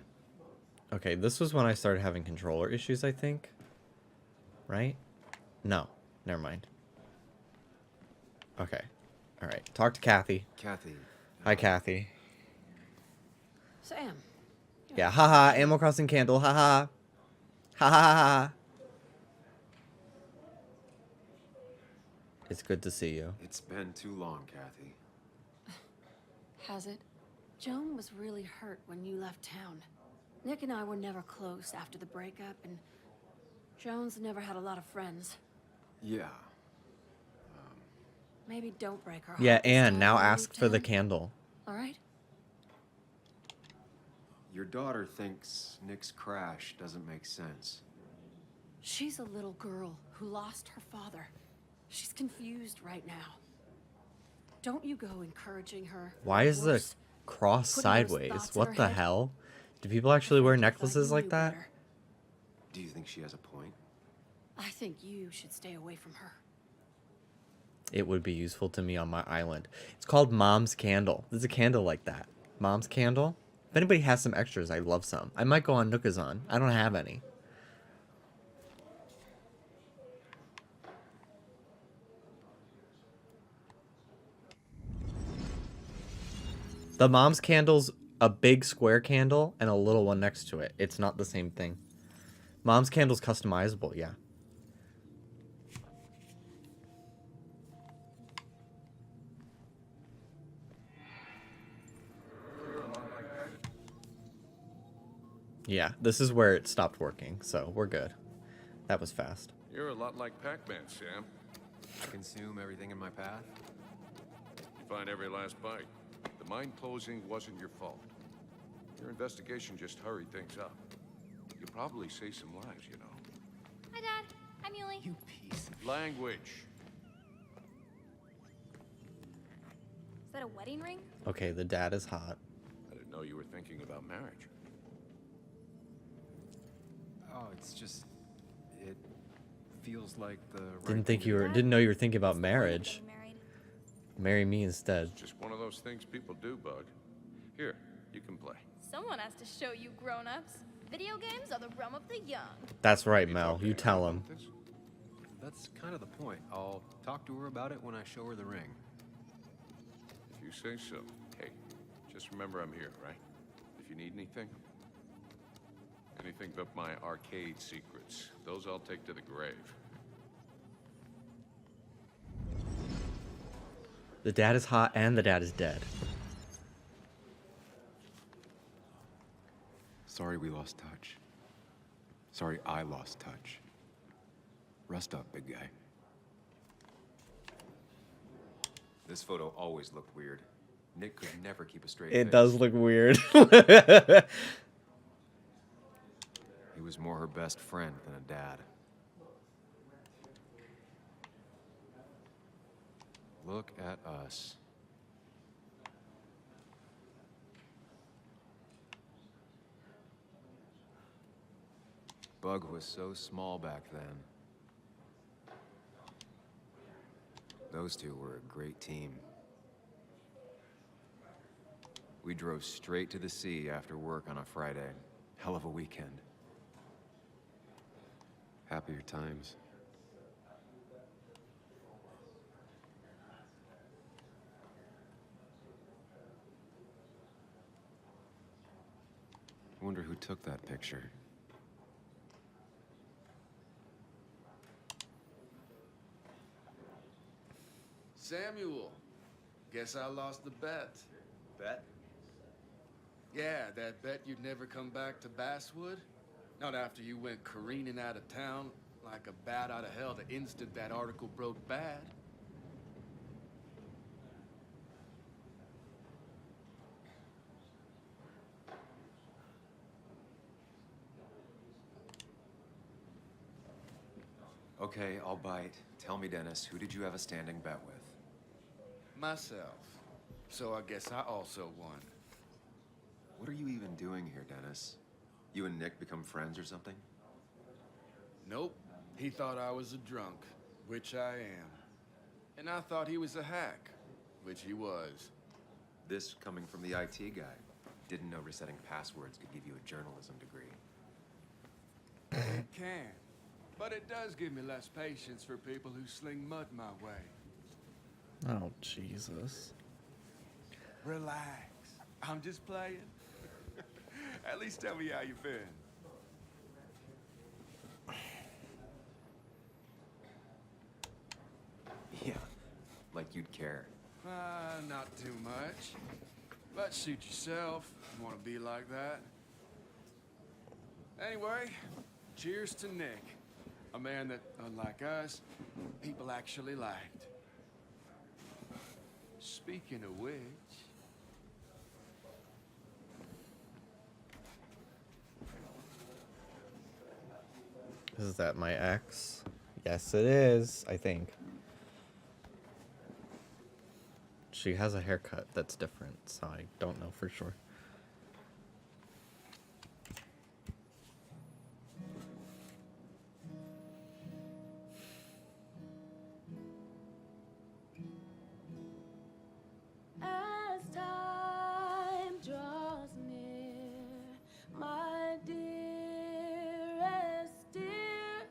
Okay, this was when I started having controller issues, I think. Right? No. Never mind. Okay. Alright. Talk to Kathy. Kathy. Hi, Kathy. Sam. Yeah, haha. Animal Crossing candle, haha. Ha ha ha ha. It's good to see you. It's been too long, Kathy. Has it? Joan was really hurt when you left town. Nick and I were never close after the breakup, and Joan's never had a lot of friends. Yeah. Maybe don't break her heart. Yeah, this and time now when you ask leave for the town. candle. All right? Your daughter thinks Nick's crash doesn't make sense. She's a little girl who lost her father. She's confused right now. Don't you go encouraging her. Why or is the worse, cross putting those sideways? thoughts in What her the head. hell? Do people actually wear I thought necklaces you like knew that? better. Do you think she has a point? I think you should stay away from her. It would be useful to me on my island. It's called Mom's Candle. There's a candle like that. Mom's Candle? If anybody has some extras, I'd love some. I might go on Nookazon. I don't have any. The Mom's Candle's a big square candle and a little one next to it. It's not the same thing. Mom's candle's customizable, yeah. Yeah, this is where it stopped working, so we're good. That was fast. You're a lot like Pac-Man, Sam. I consume everything in my path. You find every last bite. The mine closing wasn't your fault. Your investigation just hurried things up. You probably saved some lives, you know. Hi, Dad. Hi, Muley. You piece of... Language. Is that a wedding ring? Okay, the dad is hot. I didn't know you were thinking about marriage. Oh, it's just... It feels like the right Didn't think thing you to were. do. Didn't know you were thinking about What's the point of marriage. getting married? Marry me instead. It's just one of those things people do, Bug. Here, you can play. Someone has to show you grown-ups. Video games are the realm of the young. That's right, You Mel. talk to You anyone tell him. about this? That's kind of the point. I'll talk to her about it when I show her the ring. If you say so. Hey, just remember I'm here, right? If you need anything. Anything but my arcade secrets. Those I'll take to the grave. The dad is hot and the dad is dead. Sorry we lost touch. Sorry I lost touch. Rest up, big guy. This photo always looked weird. Nick could never keep a straight face. It does look weird. He was more her best friend than a dad. Look at us. Bug was so small back then. Those two were a great team. We drove straight to the sea after work on a Friday. Hell of a weekend. Happier times. I wonder who took that picture. Samuel, guess I lost the bet. Bet? Yeah, that bet you'd never come back to Basswood? Not after you went careening out of town like a bat out of hell the instant that article broke bad. Okay, I'll bite. Tell me, Dennis, who did you have a standing bet with? Myself. So I guess I also won. What are you even doing here, Dennis? You and Nick become friends or something? Nope. He thought I was a drunk, which I am. And I thought he was a hack, which he was. This coming from the IT guy. Didn't know resetting passwords could give you a journalism degree. It can. But it does give me less patience for people who sling mud my way. Oh, Jesus. Relax. I'm just playing. At least tell me how you been. Yeah, like you'd care. Not too much. But suit yourself. You want to be like that? Anyway, cheers to Nick. A man that, unlike us, people actually liked. Speaking of which... Is that my ex? Yes, it is, I think. She has a haircut that's different, so I don't know for sure. As time draws near, my dearest dear,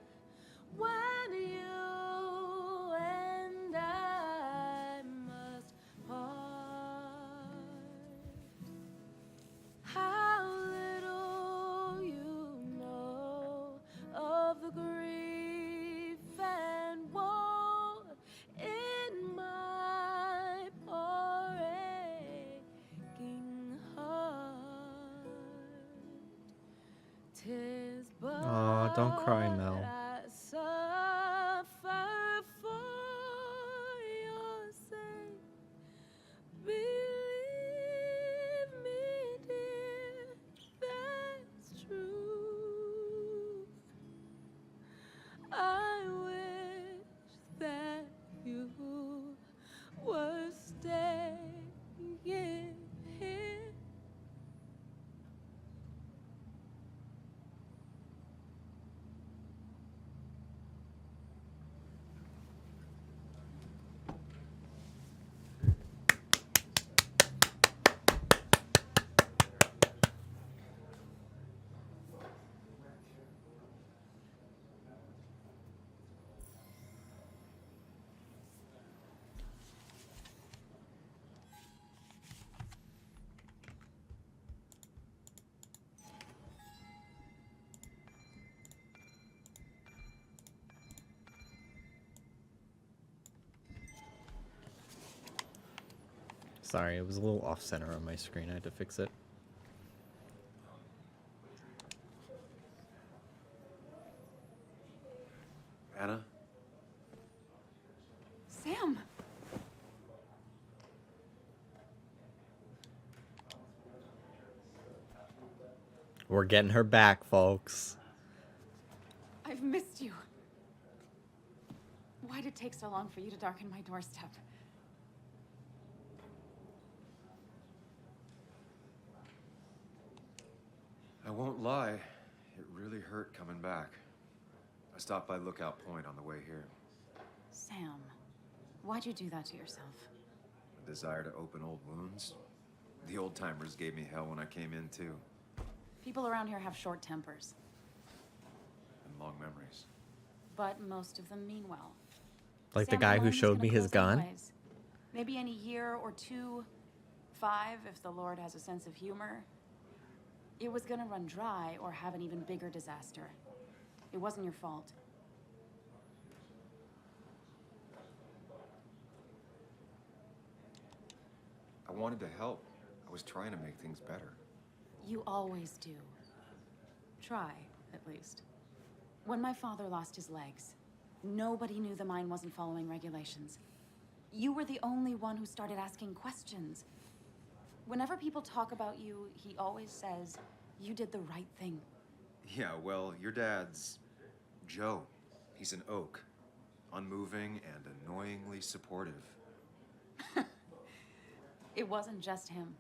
when you and I must part, don't cry, Mel. I suffer for your sake. Believe me, dear, that's true. I wish that you were staying here. Sorry, it was a little off center on my screen. I had to fix it. Anna? Sam! We're getting her back, folks. I've missed you. Why'd it take so long for you to darken my doorstep? I won't lie, it really hurt coming back. I stopped by Lookout Point on the way here. Sam, why'd you do that to yourself? A desire to open old wounds. The old-timers gave me hell when I came in, too. People around here have short tempers, And long memories. but most of them mean well. Like the Sam guy who Malone's showed gonna me his close gun? anyways. Maybe in a year or two, 5 if the Lord has a sense of humor. It was gonna run dry or have an even bigger disaster. It wasn't your fault. I wanted to help. I was trying to make things better. You always do. Try, at least. When my father lost his legs, nobody knew the mine wasn't following regulations. You were the only one who started asking questions. Whenever people talk about you, he always says, you did the right thing. Yeah, well, your dad's Joe. He's an oak. Unmoving and annoyingly supportive. It wasn't just him.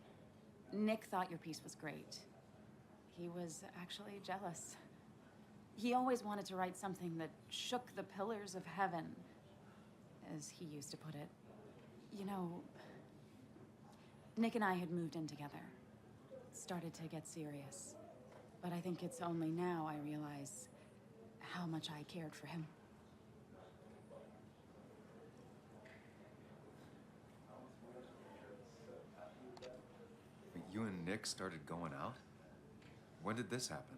Nick thought your piece was great. He was actually jealous. He always wanted to write something that shook the pillars of heaven, as he used to put it. You know, Nick and I had moved in together. Started to get serious. But I think it's only now I realize how much I cared for him. You and Nick started going out? When did this happen?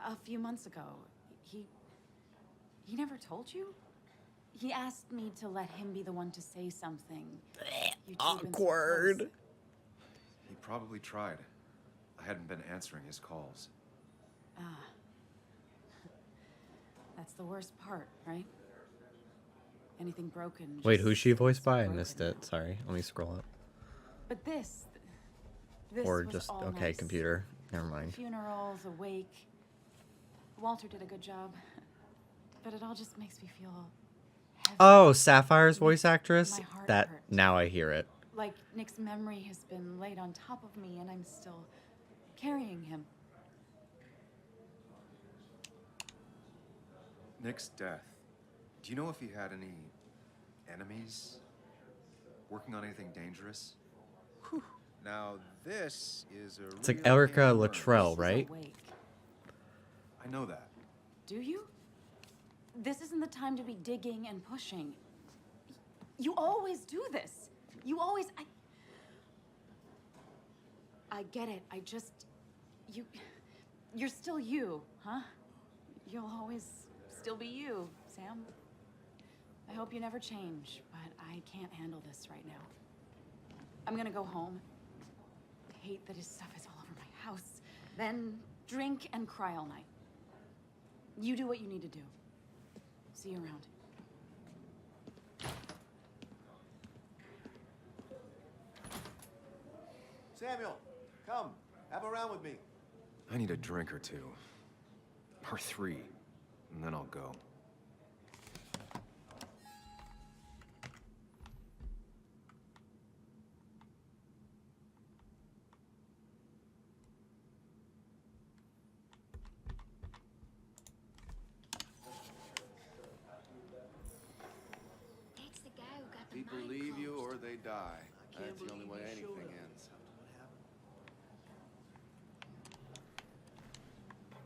A few months ago, he never told you? He asked me to let him be the one to say something. You two have been so Awkward. close. He probably tried. I hadn't been answering his calls. Ah. That's the worst part, right? Anything broken. Wait, just who's she voiced by? I broken missed now. it. Sorry. Let me scroll up. But this Or was just, all okay, nice. computer. Never mind. Funerals, a wake. Walter did a good job. But it all just makes me feel heavy. Oh, Sapphire's voice actress? My heart That, hurt. now I hear it. Like Nick's memory has been laid on top of me and I'm still carrying him. Nick's death. Do you know if he had any enemies? Working on anything dangerous? Whew. Now, this is a It's like real Erica can of worms. Luttrell, This was a right? wake. I know that. Do you? This isn't the time to be digging and pushing. You always do this. You always... I get it. I just... You're still you, huh? You'll always still be you, Sam. I hope you never change, but I can't handle this right now. I'm gonna go home. I hate that his stuff is all over my house. Then drink and cry all night. You do what you need to do. See you around. Samuel, come. Have a round with me. I need a drink or two. Or 3. And then I'll go. That's the guy who got the People mine leave you closed. or they die. I can't That's the only believe way he showed anything up. ends.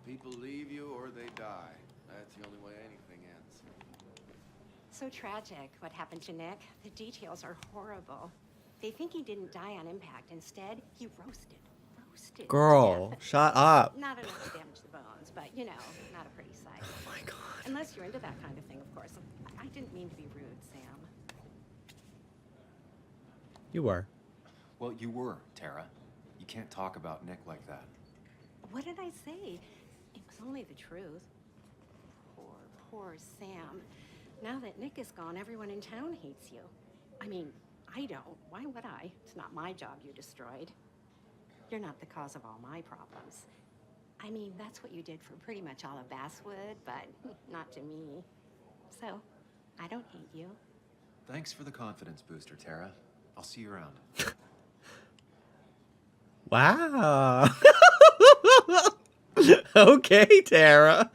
People leave you or they die. That's the only way anything ends. So tragic what happened to Nick. The details are horrible. They think he didn't die on impact. Instead, he roasted. Roasted. to Girl, death. shut up. Not enough to damage the bones, but you know, not a pretty sight. Oh my god. Unless you're into that kind of thing, of course. I didn't mean to be rude, Sam. You were. Well, you were, Tara. You can't talk about Nick like that. What did I say? It was only the truth. Poor Sam. Now that Nick is gone, everyone in town hates you. I mean, I don't. Why would I? It's not my job you destroyed. You're not the cause of all my problems. I mean, that's what you did for pretty much all of Basswood, but not to me. So, I don't hate you. Thanks for the confidence booster, Tara. I'll see you around. Wow. Okay, Tara.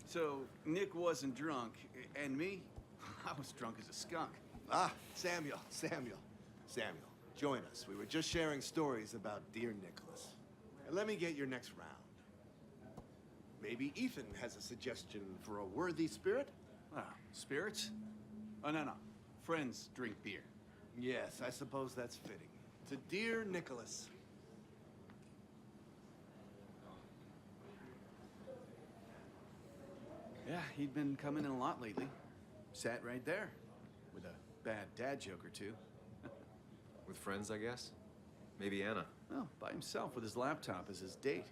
So, Nick wasn't drunk, and me? I was drunk as a skunk. Ah, Samuel. Join us. We were just sharing stories about dear Nicholas. And let me get your next round. Maybe Ethan has a suggestion for a worthy spirit? Ah, spirits? Oh, no. Friends drink beer. Yes, I suppose that's fitting. To dear Nicholas. Yeah, he'd been coming in a lot lately. Sat right there. With a bad dad joke or two. With friends, I guess? Maybe Anna. Oh, by himself with his laptop as his date.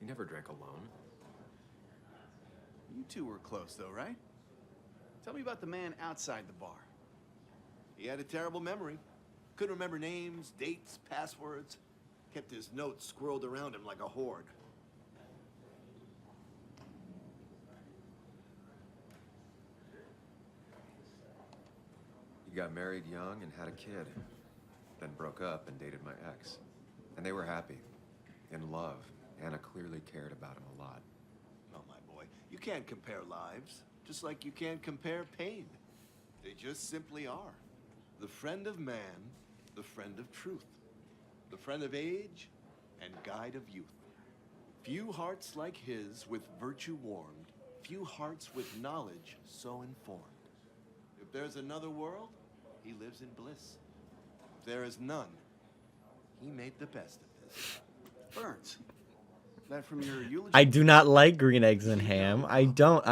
You never drank alone. You two were close, though, right? Tell me about the man outside the bar. He had a terrible memory. Couldn't remember names, dates, passwords. Kept his notes squirreled around him like a hoard. He got married young and had a kid. Then broke up and dated my ex. And they were happy. In love. Anna clearly cared about him a lot. Oh, my boy, you can't compare lives. Just like you can't compare pain. They just simply are. The friend of man, the friend of truth. The friend of age and guide of youth. Few hearts like his with virtue warmed. Few hearts with knowledge so informed. If there's another world, he lives in bliss. If there is none, he made the best of this. Burns. That from your eulogy? I do not like green eggs and ham. I don't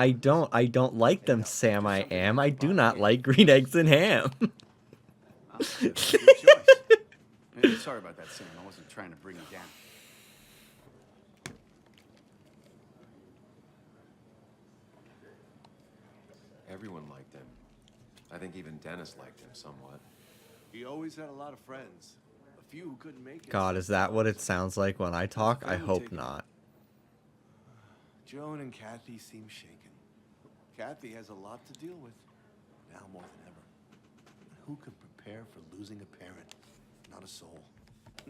like them, Sam. I do not like green eggs and ham. Oh, that's a good choice. Hey, sorry about that, Sam. I wasn't trying to bring you down. Everyone liked him. I think even Dennis liked him somewhat. He always had a lot of friends. A few who couldn't make it. God, is that what it sounds like when I talk? I hope not. Joan and Kathy seem shaken. Kathy has a lot to deal with, now more than ever. Who could prepare for losing a parent? Not a soul.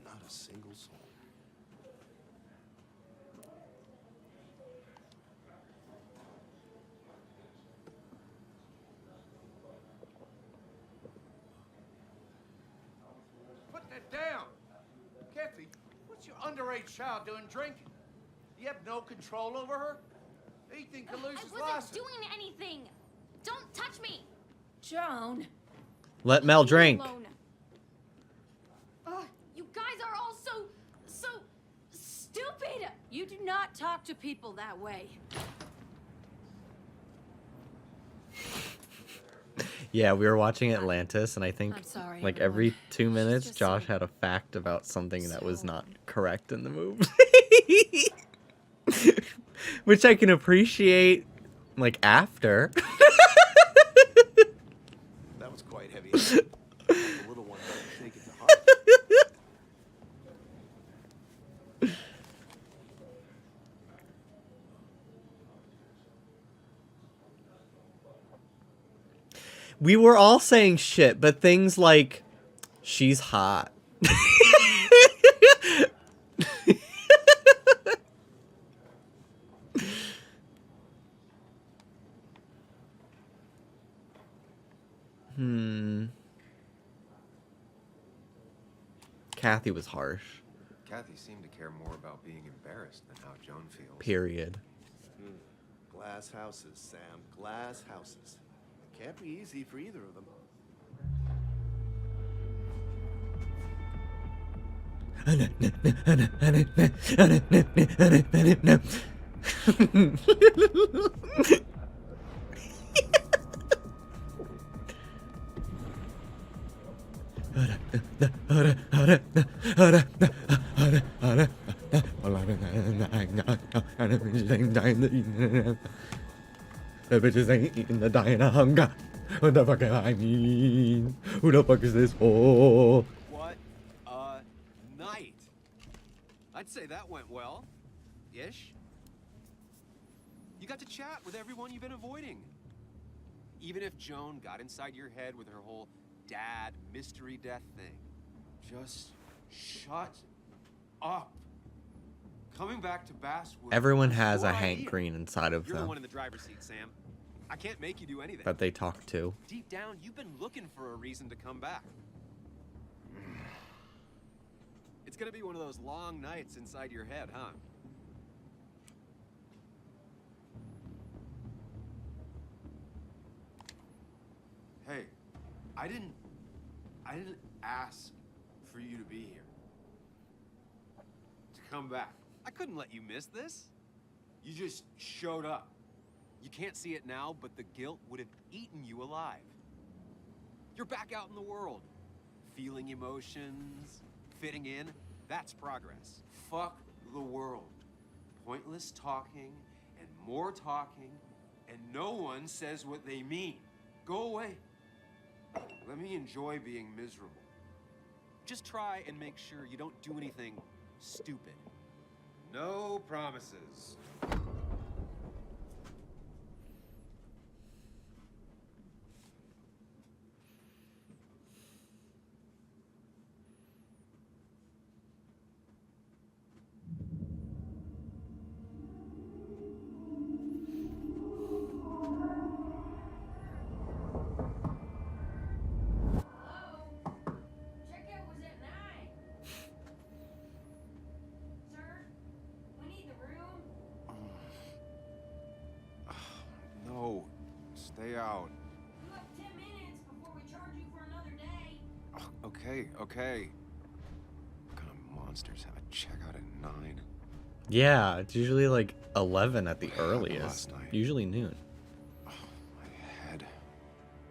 Not a single soul. Put that down! Kathy, what's your underage child doing drinking? You have no control over her? Ethan can lose his I wasn't license. doing anything! Don't touch me! Joan. Let Mel Leave me drink. alone. Ugh, you guys are all so stupid! You do not talk to people that way. Yeah, we were watching Atlantis, and I think I'm sorry, like everyone. every 2 minutes, just Josh so- had a fact about something that was so- not correct in the movie. Which I can appreciate, like, after. That was quite heavy. The little one doesn't take it to heart. We were all saying shit, but things like, she's hot. Kathy was harsh. Kathy seemed to care more about being embarrassed than how Joan feels. Period. Glass houses, Sam. Glass houses. It can't be easy for either of them. The bitches ain't eating the dying of hunger. What the fuck am I mean? Who the fuck is this for? What a night! I'd say that went well. Ish. You got to chat with everyone you've been avoiding. Even if Joan got inside your head with her whole dad mystery death thing. Just shut up. Coming back to Basswood. Everyone has a your Hank idea. Green inside of You're the them one in the driver's seat, Sam. I can't make you do anything. that they talk to. Deep down, you've been looking for a reason to come back. It's gonna be one of those long nights inside your head, huh? Hey, I didn't ask for you to be here. To come back. I couldn't let you miss this. You just showed up. You can't see it now, but the guilt would have eaten you alive. You're back out in the world. Feeling emotions, fitting in. That's progress. Fuck the world. Pointless talking and more talking, and no one says what they mean. Go away. Let me enjoy being miserable. Just try and make sure you don't do anything stupid. No promises. No, stay out. You have 10 minutes before we charge you for another day. Okay, okay. What kind of monsters have a checkout at 9? Yeah, it's usually like 11 at the What happened earliest. last night? Usually noon. Oh, my head.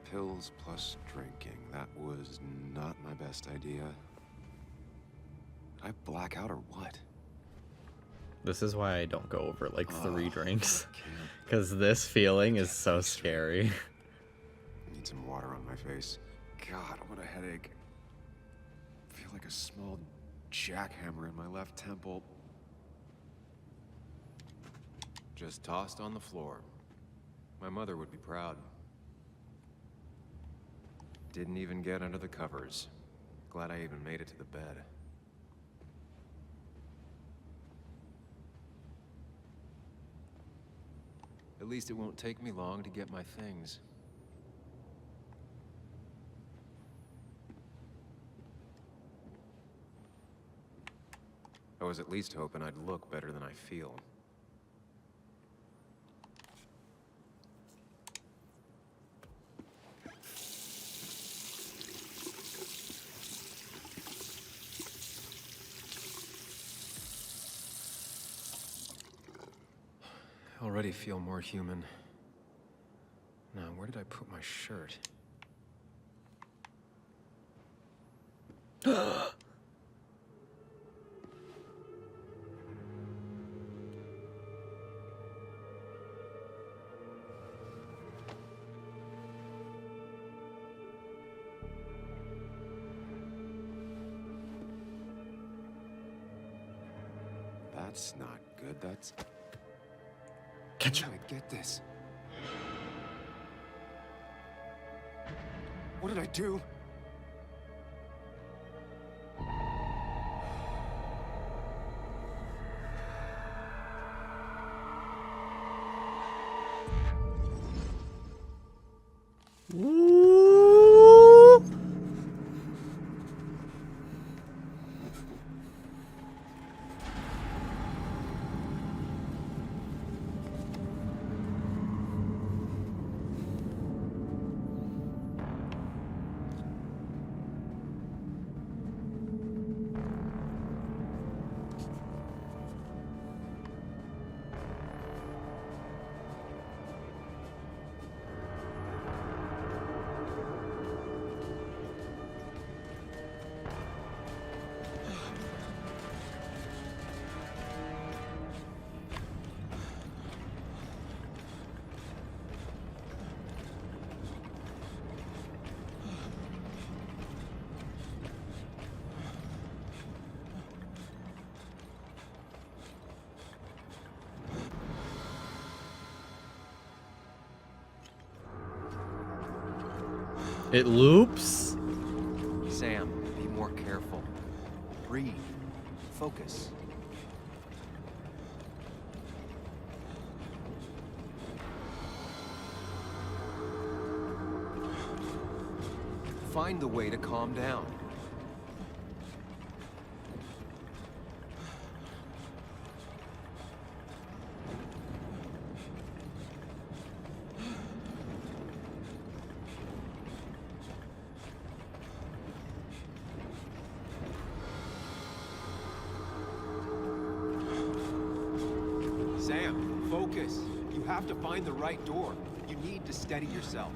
Pills plus drinking. That was not my best idea. Did I black out or what? This is why I don't go over like 3 drinks. I can't. Because this feeling is so scary. I need some water on my face. God, what a headache. I feel like a small jackhammer in my left temple. Just tossed on the floor. My mother would be proud. Didn't even get under the covers. Glad I even made it to the bed. At least it won't take me long to get my things. I was at least hoping I'd look better than I feel. I already feel more human. Now, where did I put my shirt? That's not good. That's... Catch Where did I get this? What did I do? Woo! It loops? Sam, be more careful. Breathe. Focus. Find the way to calm down. Sam, focus. You have to find the right door. You need to steady yourself.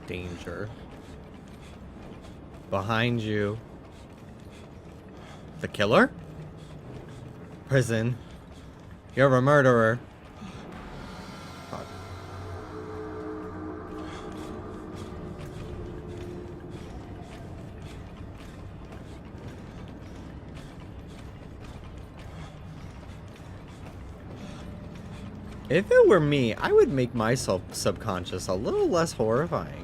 Danger. Behind you. The killer? Prison. You're a murderer. Fuck. If it were me, I would make myself subconscious a little less horrifying.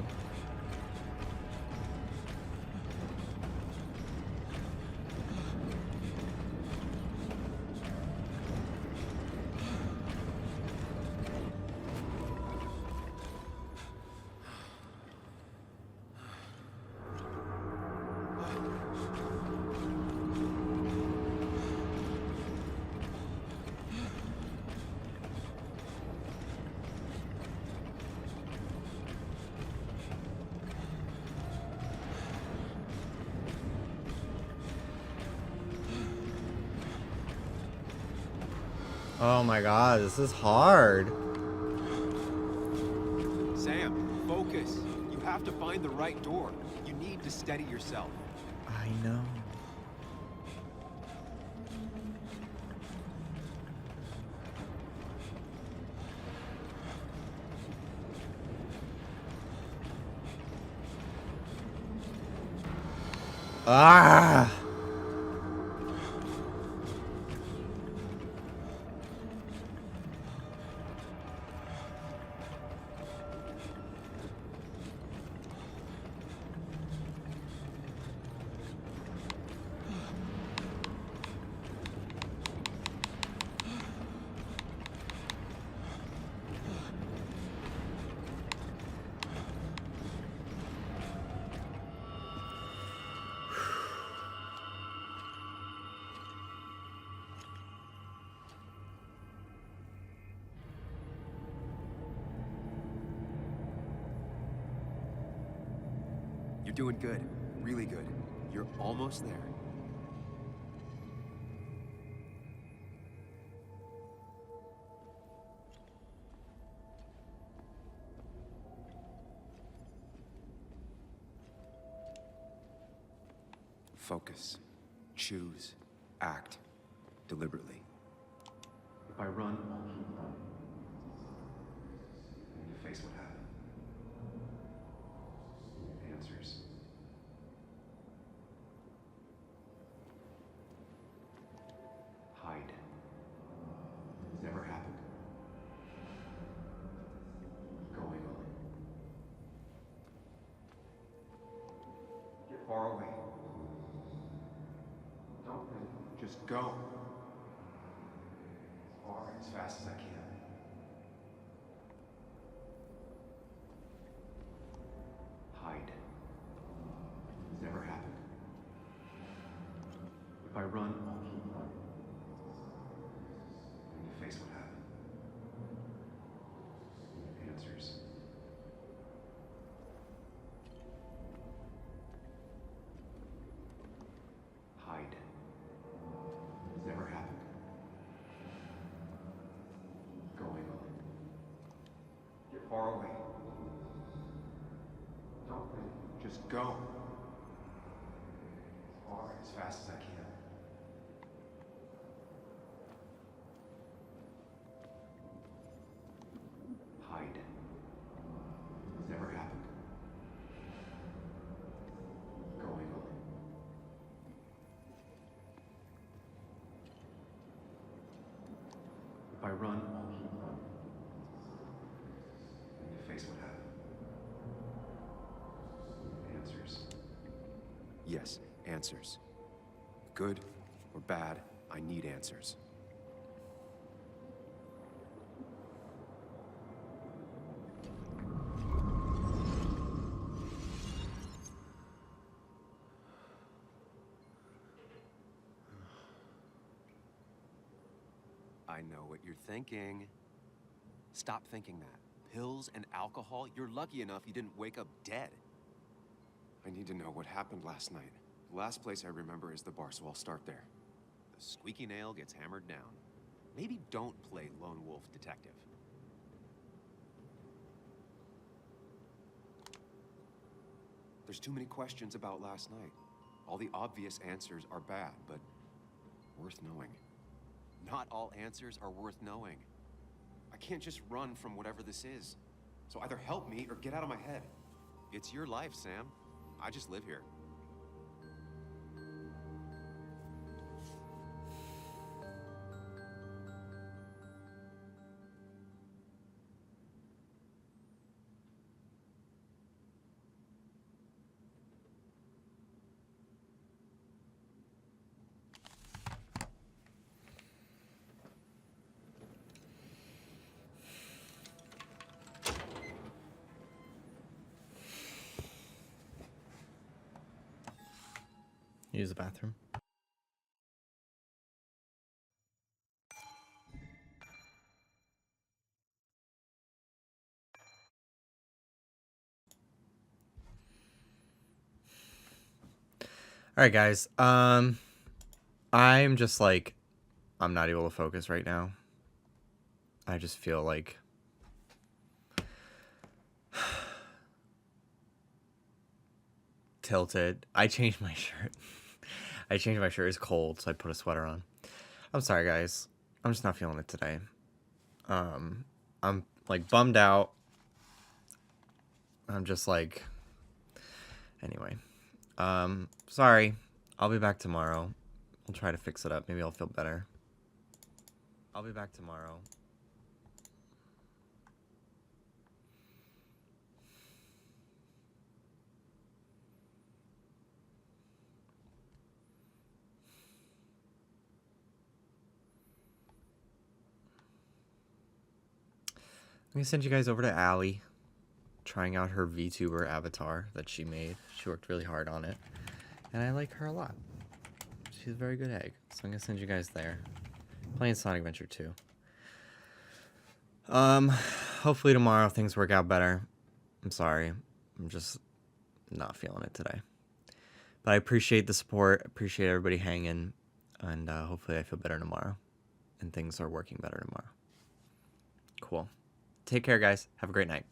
Oh my god, this is hard. Sam, focus. You have to find the right door. You need to steady yourself. I know. Ah! You're doing good. Really good. You're almost there. Focus. Choose. Act. Deliberately. If I run, I'll keep running. And you face what happened. Answers. Hide. It's never happened. Going on. Get far away. Don't think. Just go. As far, as fast as I can. Hide. It's never happened. If I run, I'll keep running. And you face what happened. Answers. Hide. It's never happened. Going on. Get far away. Don't think. Just go. As far, as fast as I can. Hide. It's never happened. Going on. If I run, I'll keep running. And you face what happened. Answers. Yes, answers. Good or bad, I need answers. I know what you're thinking. Stop thinking that. Pills and alcohol? You're lucky enough you didn't wake up dead. I need to know what happened last night. The last place I remember is the bar, so I'll start there. The squeaky nail gets hammered down. Maybe don't play lone wolf detective. There's too many questions about last night. All the obvious answers are bad, but worth knowing. Not all answers are worth knowing. I can't just run from whatever this is. So either help me or get out of my head. It's your life, Sam. I just live here. Use the bathroom. All right, guys. I'm just like, I'm not able to focus right now. I just feel like tilted. I changed my shirt. I changed my shirt. It's cold, so I put a sweater on. I'm sorry, guys. I'm just not feeling it today. I'm like bummed out. I'm just like, anyway. Sorry. I'll be back tomorrow. We'll try to fix it up. Maybe I'll feel better. I'll be back tomorrow. I'm gonna send you guys over to Allie, trying out her VTuber avatar that she made. She worked really hard on it, and I like her a lot. She's a very good egg, so I'm gonna send you guys there. Playing Sonic Adventure 2. Hopefully tomorrow things work out better. I'm sorry. I'm just not feeling it today. But I appreciate the support. Appreciate everybody hanging. And hopefully I feel better tomorrow. And things are working better tomorrow. Cool. Take care, guys. Have a great night.